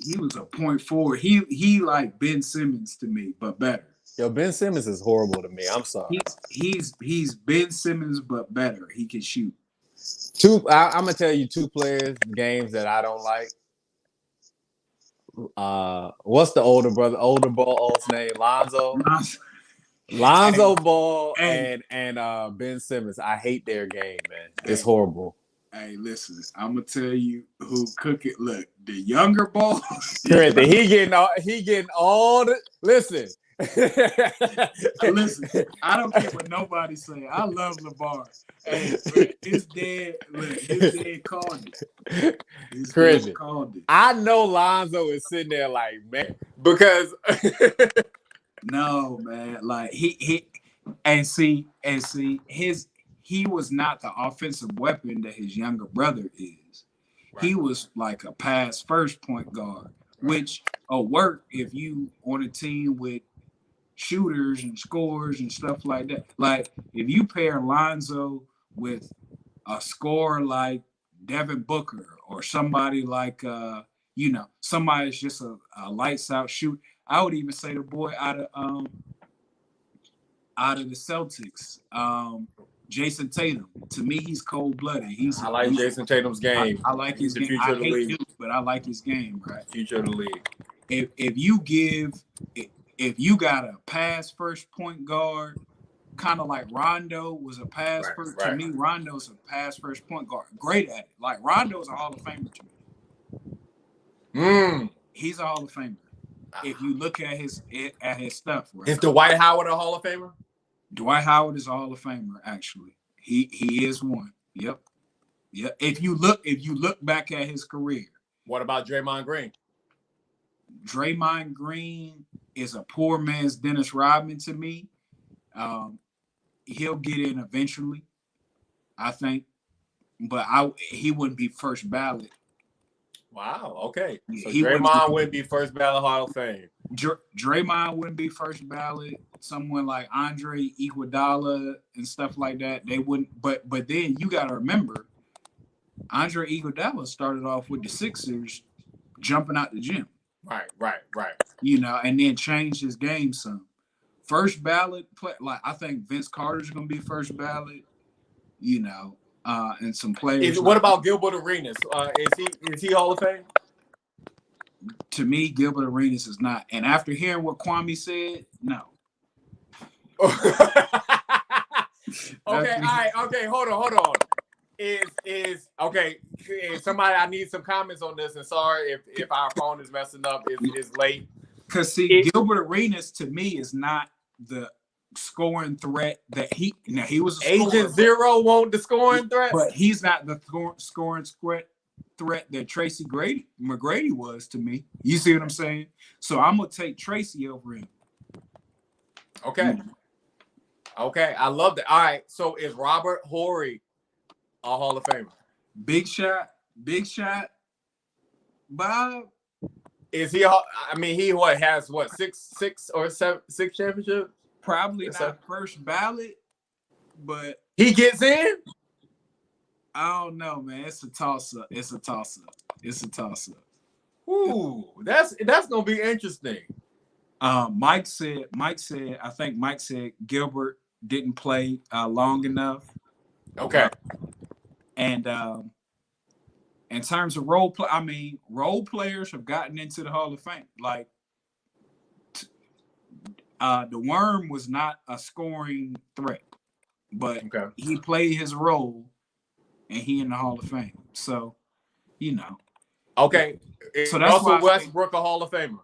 He was a point forward. He like Ben Simmons to me, but better. Yo, Ben Simmons is horrible to me. I'm sorry. He's Ben Simmons, but better. He can shoot. I'm gonna tell you two players games that I don't like. What's the older ball's name? Lonzo Ball and Ben Simmons. I hate their game, man. It's horrible. Hey, listen, I'm gonna tell you who cook it. Look, the younger ball. He getting all the listen. Listen, I don't care what nobody say. I love LeVar. Hey, his dad called it. His crazy. Dad called it. I know Lonzo is sitting there like, man, because no, man, like he was not the offensive weapon that his younger brother is. Right. He was like a pass first point guard, which will work if you on a team with shooters and scorers and stuff like that. Like if you pair Lonzo with a scorer like Devin Booker or somebody like somebody's just a lights out shoot. I would even say the boy out of the Celtics, Jason Tatum. To me, he's cold-blooded. I like Jason Tatum's game. I like his game. I hate Duke, but I like his game, right? Future of the league. If you got a pass first point guard, kind of like Rondo was a pass first. To me, Rondo's a pass first point guard. Great at it. Like Rondo's a Hall of Famer to me. He's a Hall of Famer. If you look at his stuff, right? Is Dwight Howard a Hall of Famer? Dwight Howard is a Hall of Famer, actually. He is one. Yep. If you look back at his career. What about Draymond Green? Draymond Green is a poor man's Dennis Rodman to me. He'll get in eventually, I think. But he wouldn't be first ballot. Wow. Okay. So Draymond wouldn't be first ballot Hall of Fame. Draymond wouldn't be first ballot. Someone like Andre Iguodala and stuff like that, they wouldn't. But then you got to remember, Andre Iguodala started off with the Sixers, jumping out the gym. Right. And then changed his game some. First ballot play, like I think Vince Carter's gonna be first ballot. And some players. What about Gilbert Arenas? Is he Hall of Fame? To me, Gilbert Arenas is not. And after hearing what Kwame said, no. All right, okay, hold on. Is okay. Somebody, I need some comments on this, and sorry if our phone is messing up. Is late. Because see, Gilbert Arenas to me is not the scoring threat that he was a Agent scorer, Zero won't the scoring threat, but he's not the scoring threat that Tracy McGrady was to me. You see what I'm saying? So I'm gonna take Tracy over him. Okay. Okay, I love that. All right, so is Robert Horry a Hall of Famer? Big shot, Bob. Is he? I mean, he has six or seven championships? Probably not first ballot, but he gets in. I don't know, man. It's a toss up. Ooh, that's gonna be interesting. Mike said. I think Mike said Gilbert didn't play long enough. Okay. And in terms of role players have gotten into the Hall of Fame. Like the Worm was not a scoring threat, but he played his role, and he in the Hall of Fame. So, Okay. So that's Russell Westbrook a Hall of Famer.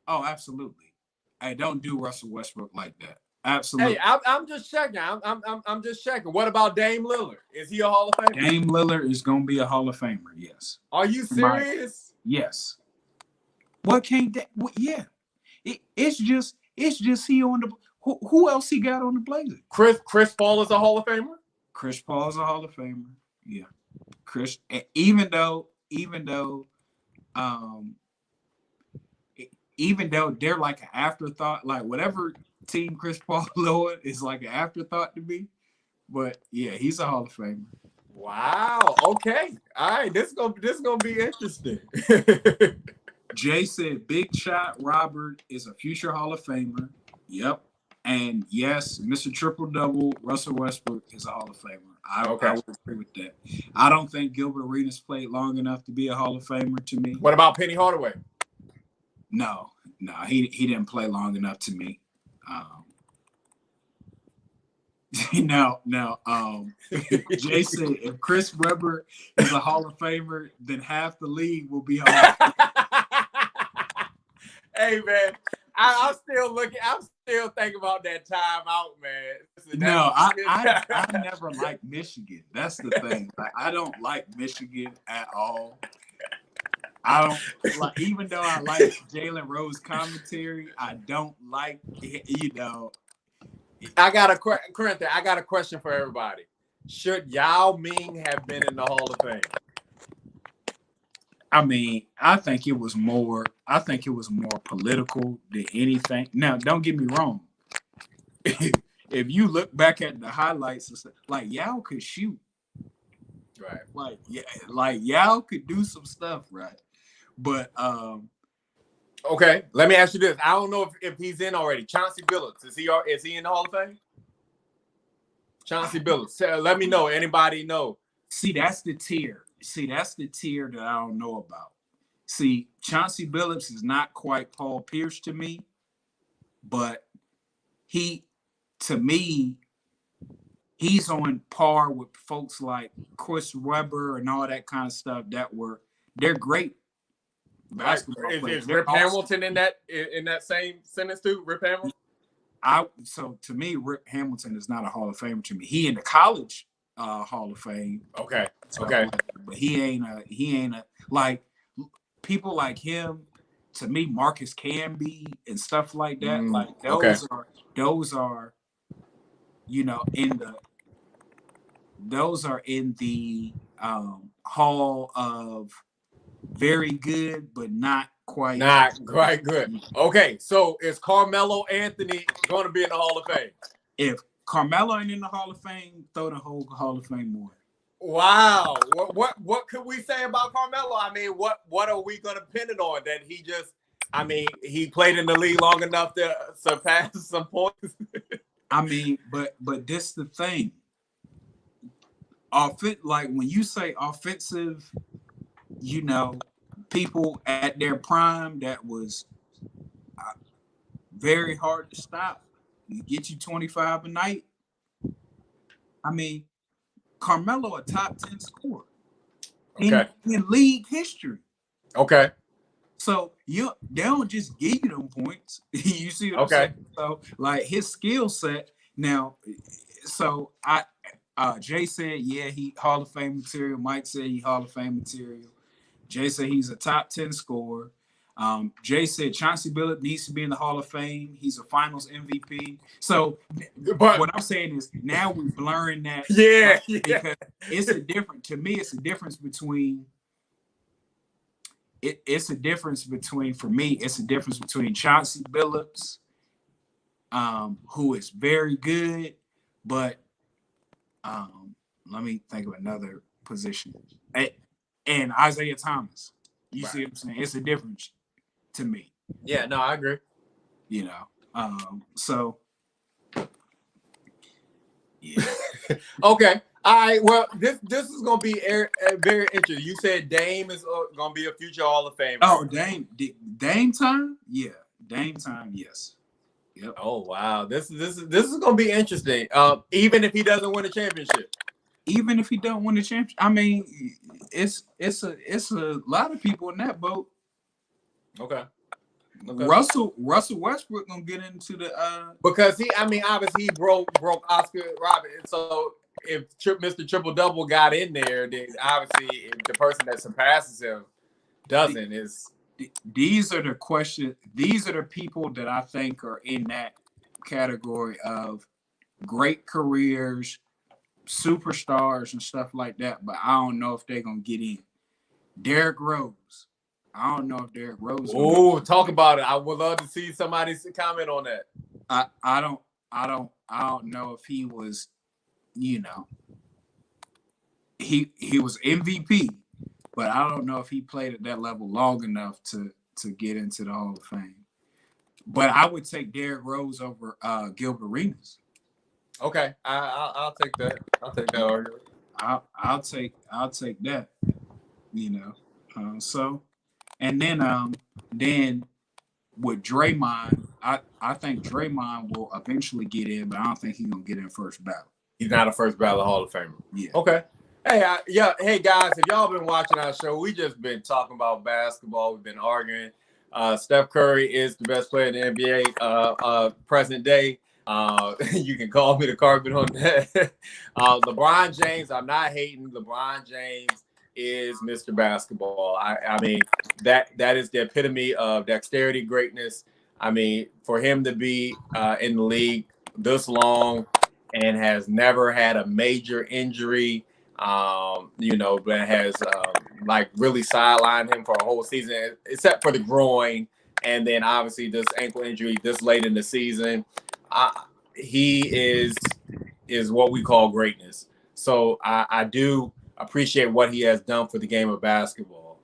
Oh, absolutely. I don't do Russell Westbrook like that. Absolutely. Hey, I'm just checking. I'm just checking. What about Dame Lillard? Is he a Hall of Famer? Dame Lillard is gonna be a Hall of Famer. Yes. Are you serious? Yes. What can't that? Yeah. It's just he on the. Who else he got on the Blazers? Chris Paul is a Hall of Famer. Chris Paul is a Hall of Famer. Yeah. Even though they're like an afterthought, like whatever team Chris Paul Lord is like an afterthought to me. But yeah, he's a Hall of Famer. Wow. Okay. All right. This gonna be interesting. Jay said Big Shot Robert is a future Hall of Famer. Yep. And yes, Mr. Triple Double, Russell Westbrook is a Hall of Famer. I would agree with that. I don't think Gilbert Arenas played long enough to be a Hall of Famer to me. What about Penny Hardaway? No, he didn't play long enough to me. Jay said if Chris Webber is a Hall of Famer, then half the league will be Hall of Famer. Hey man, I'm still looking. I'm still thinking about that timeout, man. Listen, I never liked Michigan. That's the thing. Like, I don't like Michigan at all. I don't like, even though I like Jalen Rose commentary, I don't like it, I got a question for everybody. Should Yao Ming have been in the Hall of Fame? I mean, I think it was more political than anything. Now, don't get me wrong. If you look back at the highlights and stuff, like Yao could shoot. Right. Like Yao could do some stuff, right? But okay, let me ask you this. I don't know if he's in already. Chauncey Billups, is he in the Hall of Fame? Chauncey Billups. Let me know. Anybody know? See, that's the tier. That I don't know about. See, Chauncey Billups is not quite Paul Pierce to me, but to me, he's on par with folks like Chris Webber and all that kind of stuff they're great basketball players. Is Rip Hamilton in that same sentence too? Rip Hamilton? So to me, Rip Hamilton is not a Hall of Famer to me. He in the college Hall of Fame. Okay. But he ain't a like people like him. To me, Marcus Camby and stuff like that. Like those are in the hall of very good, but not quite good. Okay, so is Carmelo Anthony going to be in the Hall of Fame? If Carmelo ain't in the Hall of Fame, throw the whole Hall of Fame away. Wow. What could we say about Carmelo? I mean, what are we going to pin it on? That he played in the league long enough to surpass some points? I mean, but this the thing. Like when you say offensive, people at their prime that was very hard to stop. get you 25 a night. I mean, Carmelo a top 10 scorer in league history. Okay. So they don't just give you them points. You see what I'm saying? So like his skill set now. So Jay said, yeah, he Hall of Fame material. Mike said he Hall of Fame material. Jay said he's a top 10 scorer. Jay said Chauncey Billups needs to be in the Hall of Fame. He's a Finals MVP. So, but what I'm saying is now we're blurring that. Yeah. Because it's a different. To me, it's a difference between. It's a difference between, for me, it's a difference between Chauncey Billups, who is very good, but let me think of another position. And Isaiah Thomas. You see what I'm saying? It's a difference to me. Yeah, no, I agree. You know, so yeah. Okay. All right. Well, this is gonna be very interesting. You said Dame is gonna be a future Hall of Famer. Oh, Dame time? Yeah, Dame time. Yes. Yep. Oh wow, this is gonna be interesting. Even if he doesn't win a championship. Even if he don't win the championship, I mean, it's a lot of people in that boat. Okay. Russell Westbrook gonna get into the because obviously he broke Oscar Robertson. So if Mr. Triple Double got in there, then obviously if the person that surpasses him doesn't is. These are the questions. These are the people that I think are in that category of great careers, superstars, and stuff like that. But I don't know if they're gonna get in. Derrick Rose. I don't know if Derrick Rose. Oh, talk about it. I would love to see somebody comment on that. I don't know if he was, you know, he was MVP, but I don't know if he played at that level long enough to get into the Hall of Fame. But I would take Derrick Rose over Gilbert Arenas. Okay, I'll take that. I'll take that argument. I'll take that. You know, so and then with Draymond, I think Draymond will eventually get in, but I don't think he's gonna get in first ballot. He's not a first ballot Hall of Famer. Yeah. Okay. Hey, hey guys, if y'all been watching our show, we just been talking about basketball. We've been arguing. Steph Curry is the best player in the NBA present day. You can call me the carpet on that. LeBron James, I'm not hating. LeBron James is Mr. Basketball. I mean, that is the epitome of dexterity, greatness. I mean, for him to be in the league this long and has never had a major injury, you know, but has like really sidelined him for a whole season, except for the groin, and then obviously this ankle injury this late in the season. He is what we call greatness. So I do appreciate what he has done for the game of basketball.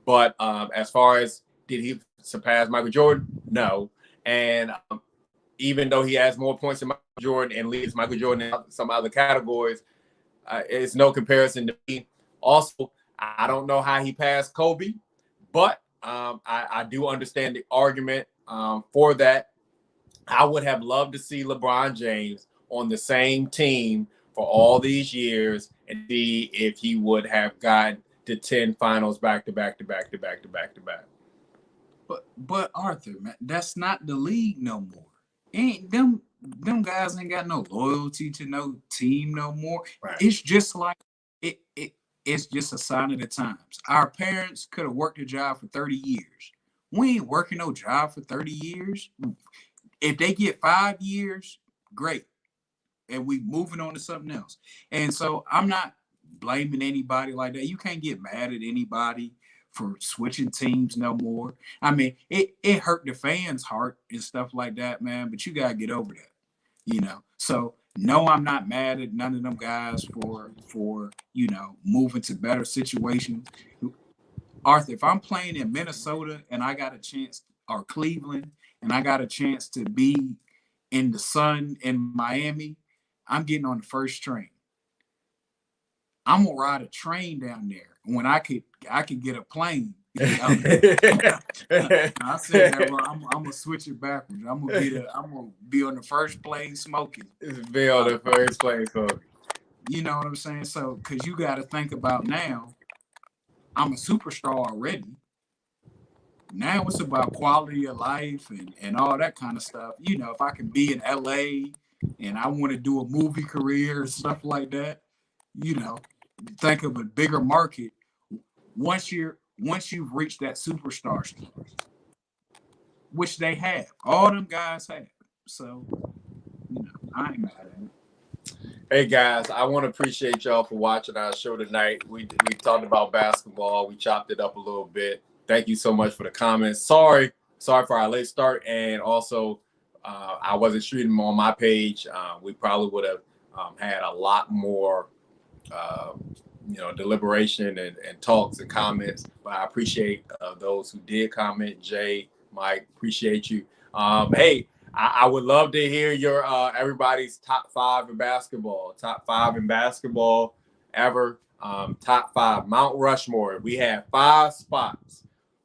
But as far as did he surpass Michael Jordan? No. And even though he has more points than Michael Jordan and leads Michael Jordan in some other categories, it's no comparison to me. Also, I don't know how he passed Kobe, but I do understand the argument for that. I would have loved to see LeBron James on the same team for all these years and see if he would have gotten to 10 finals back to back. But Arthur, man, that's not the league no more. Ain't them guys ain't got no loyalty to no team no more. Right. It's just like it's just a sign of the times. Our parents could have worked a job for 30 years. We ain't working no job for 30 years. If they get 5 years, great. And we moving on to something else. And so I'm not blaming anybody like that. You can't get mad at anybody for switching teams no more. I mean, it hurt the fans' heart and stuff like that, man, but you got to get over that, you know? So, no, I'm not mad at none of them guys for, you know, moving to better situations. Arthur, if I'm playing in Minnesota and I got a chance, or Cleveland, and I got a chance to be in the sun in Miami, I'm getting on the first train. I'm gonna ride a train down there when I could get a plane. I said that wrong. I'm gonna switch it backwards. I'm gonna be on the first plane smoking. Be on the first place, folks. You know what I'm saying? So, because you got to think about now, I'm a superstar already. Now it's about quality of life and all that kind of stuff. You know, if I can be in LA and I want to do a movie career and stuff like that, you know, think of a bigger market. Once you've reached that superstar stage, which they have, all them guys have. So, you know, I ain't mad at it. Hey guys, I want to appreciate y'all for watching our show tonight. We talked about basketball. We chopped it up a little bit. Thank you so much for the comments. Sorry for our late start, and also I wasn't streaming them on my page. We probably would have had a lot more, deliberation and talks and comments. But I appreciate those who did comment. Jay, Mike, appreciate you. Hey. I would love to hear your everybody's top 5 in basketball. Top 5 in basketball ever. Top 5. Mount Rushmore. We have 5 spots.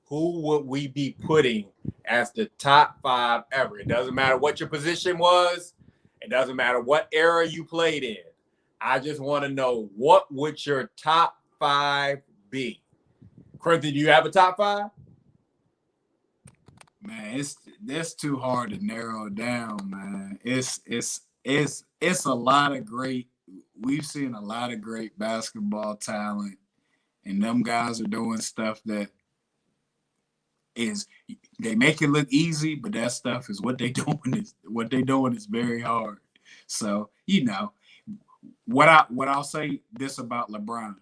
Who would we be putting as the top 5 ever? It doesn't matter what your position was. It doesn't matter what era you played in. I just want to know, what would your top 5 be? Corinthian, do you have a top 5? Man, that's too hard to narrow down, man. It's a lot of great. We've seen a lot of great basketball talent, and them guys are doing stuff that is, they make it look easy, but that stuff is what they doing is very hard. So, you know, what I'll say this about LeBron.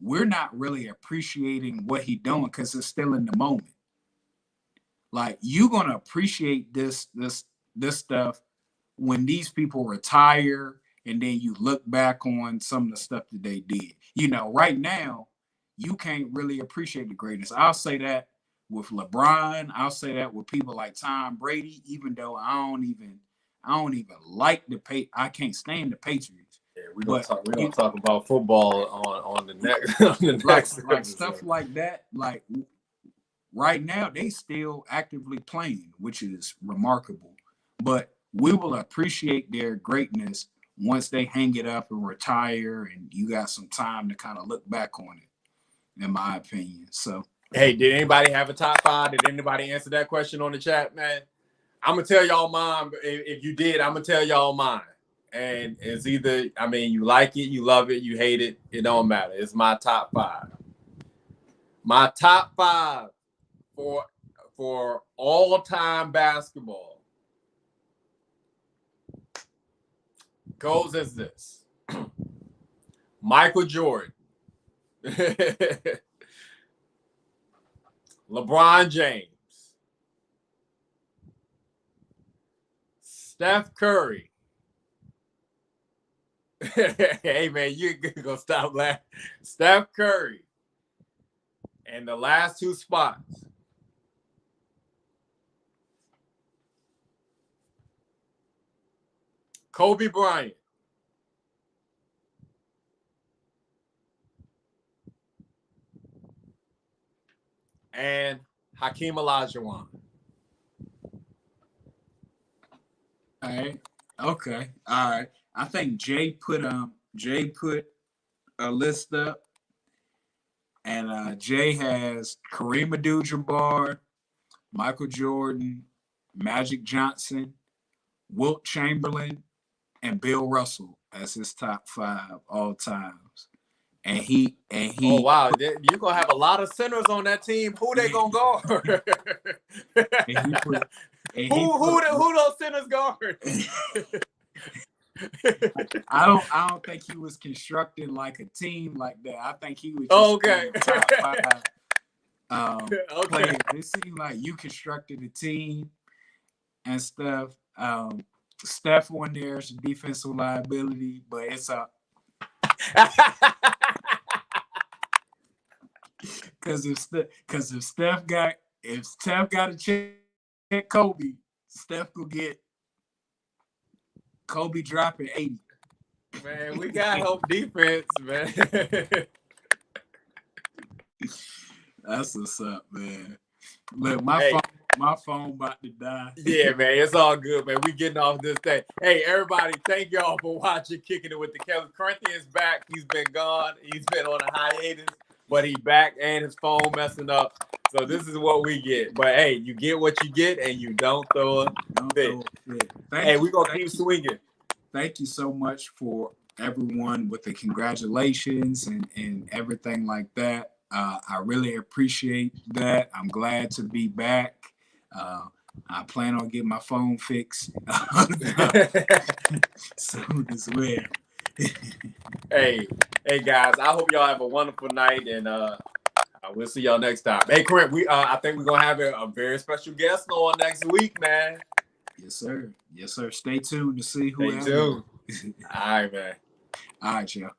We're not really appreciating what he's doing because it's still in the moment. Like, you're gonna appreciate this stuff when these people retire, and then you look back on some of the stuff that they did. You know, right now, you can't really appreciate the greatness. I'll say that with LeBron. I'll say that with people like Tom Brady. Even though I don't even like I can't stand the Patriots. Yeah, we're gonna talk about football on the next on the next like stuff like that. Like, right now, they still actively playing, which is remarkable. But we will appreciate their greatness once they hang it up and retire, and you got some time to kind of look back on it, in my opinion. So, hey, did anybody have a top 5? Did anybody answer that question on the chat, man? I'm gonna tell y'all mine. If you did, I'm gonna tell y'all mine. And it's either, you like it, you love it, you hate it. It don't matter. It's my top 5. My top 5 for all-time basketball goes as this: Michael Jordan, LeBron James, Steph Curry. Hey man, you're gonna stop laughing. Steph Curry. And the last 2 spots, Kobe Bryant and Hakeem Olajuwon. all right, okay, all right. I think Jay put a list up, and Jay has Kareem Abdul-Jabbar, Michael Jordan, Magic Johnson, Wilt Chamberlain, and Bill Russell as his top 5 all times. And he Oh wow, you're gonna have a lot of centers on that team. Who they gonna guard? Who those centers guard? I don't think he was constructing like a team like that. I think he was just top 5 players. It seemed like you constructed a team and stuff. Steph on there is a defensive liability, but it's a because if Steph got to check Kobe, Steph could get Kobe dropping 80. Man, we got help defense, man. That's what's up, man. Look, my phone about to die. Yeah, man, it's all good, man. We getting off this thing. Hey, everybody, thank y'all for watching Kicking It with the Kevin. Corinthian's back. He's been gone. He's been on a hiatus, but he back and his phone messing up. So this is what we get. But hey, you get what you get, and you don't throw a fit. Hey, we're gonna keep swinging. Thank you so much for everyone with the congratulations and everything like that. I really appreciate that. I'm glad to be back. I plan on getting my phone fixed soon as well. Hey guys, I hope y'all have a wonderful night, and we'll see y'all next time. Hey, Corinth, I think we're gonna have a very special guest on next week, man. Yes, sir. Yes, sir. Stay tuned to see who. Stay tuned. All right, man. All right, y'all.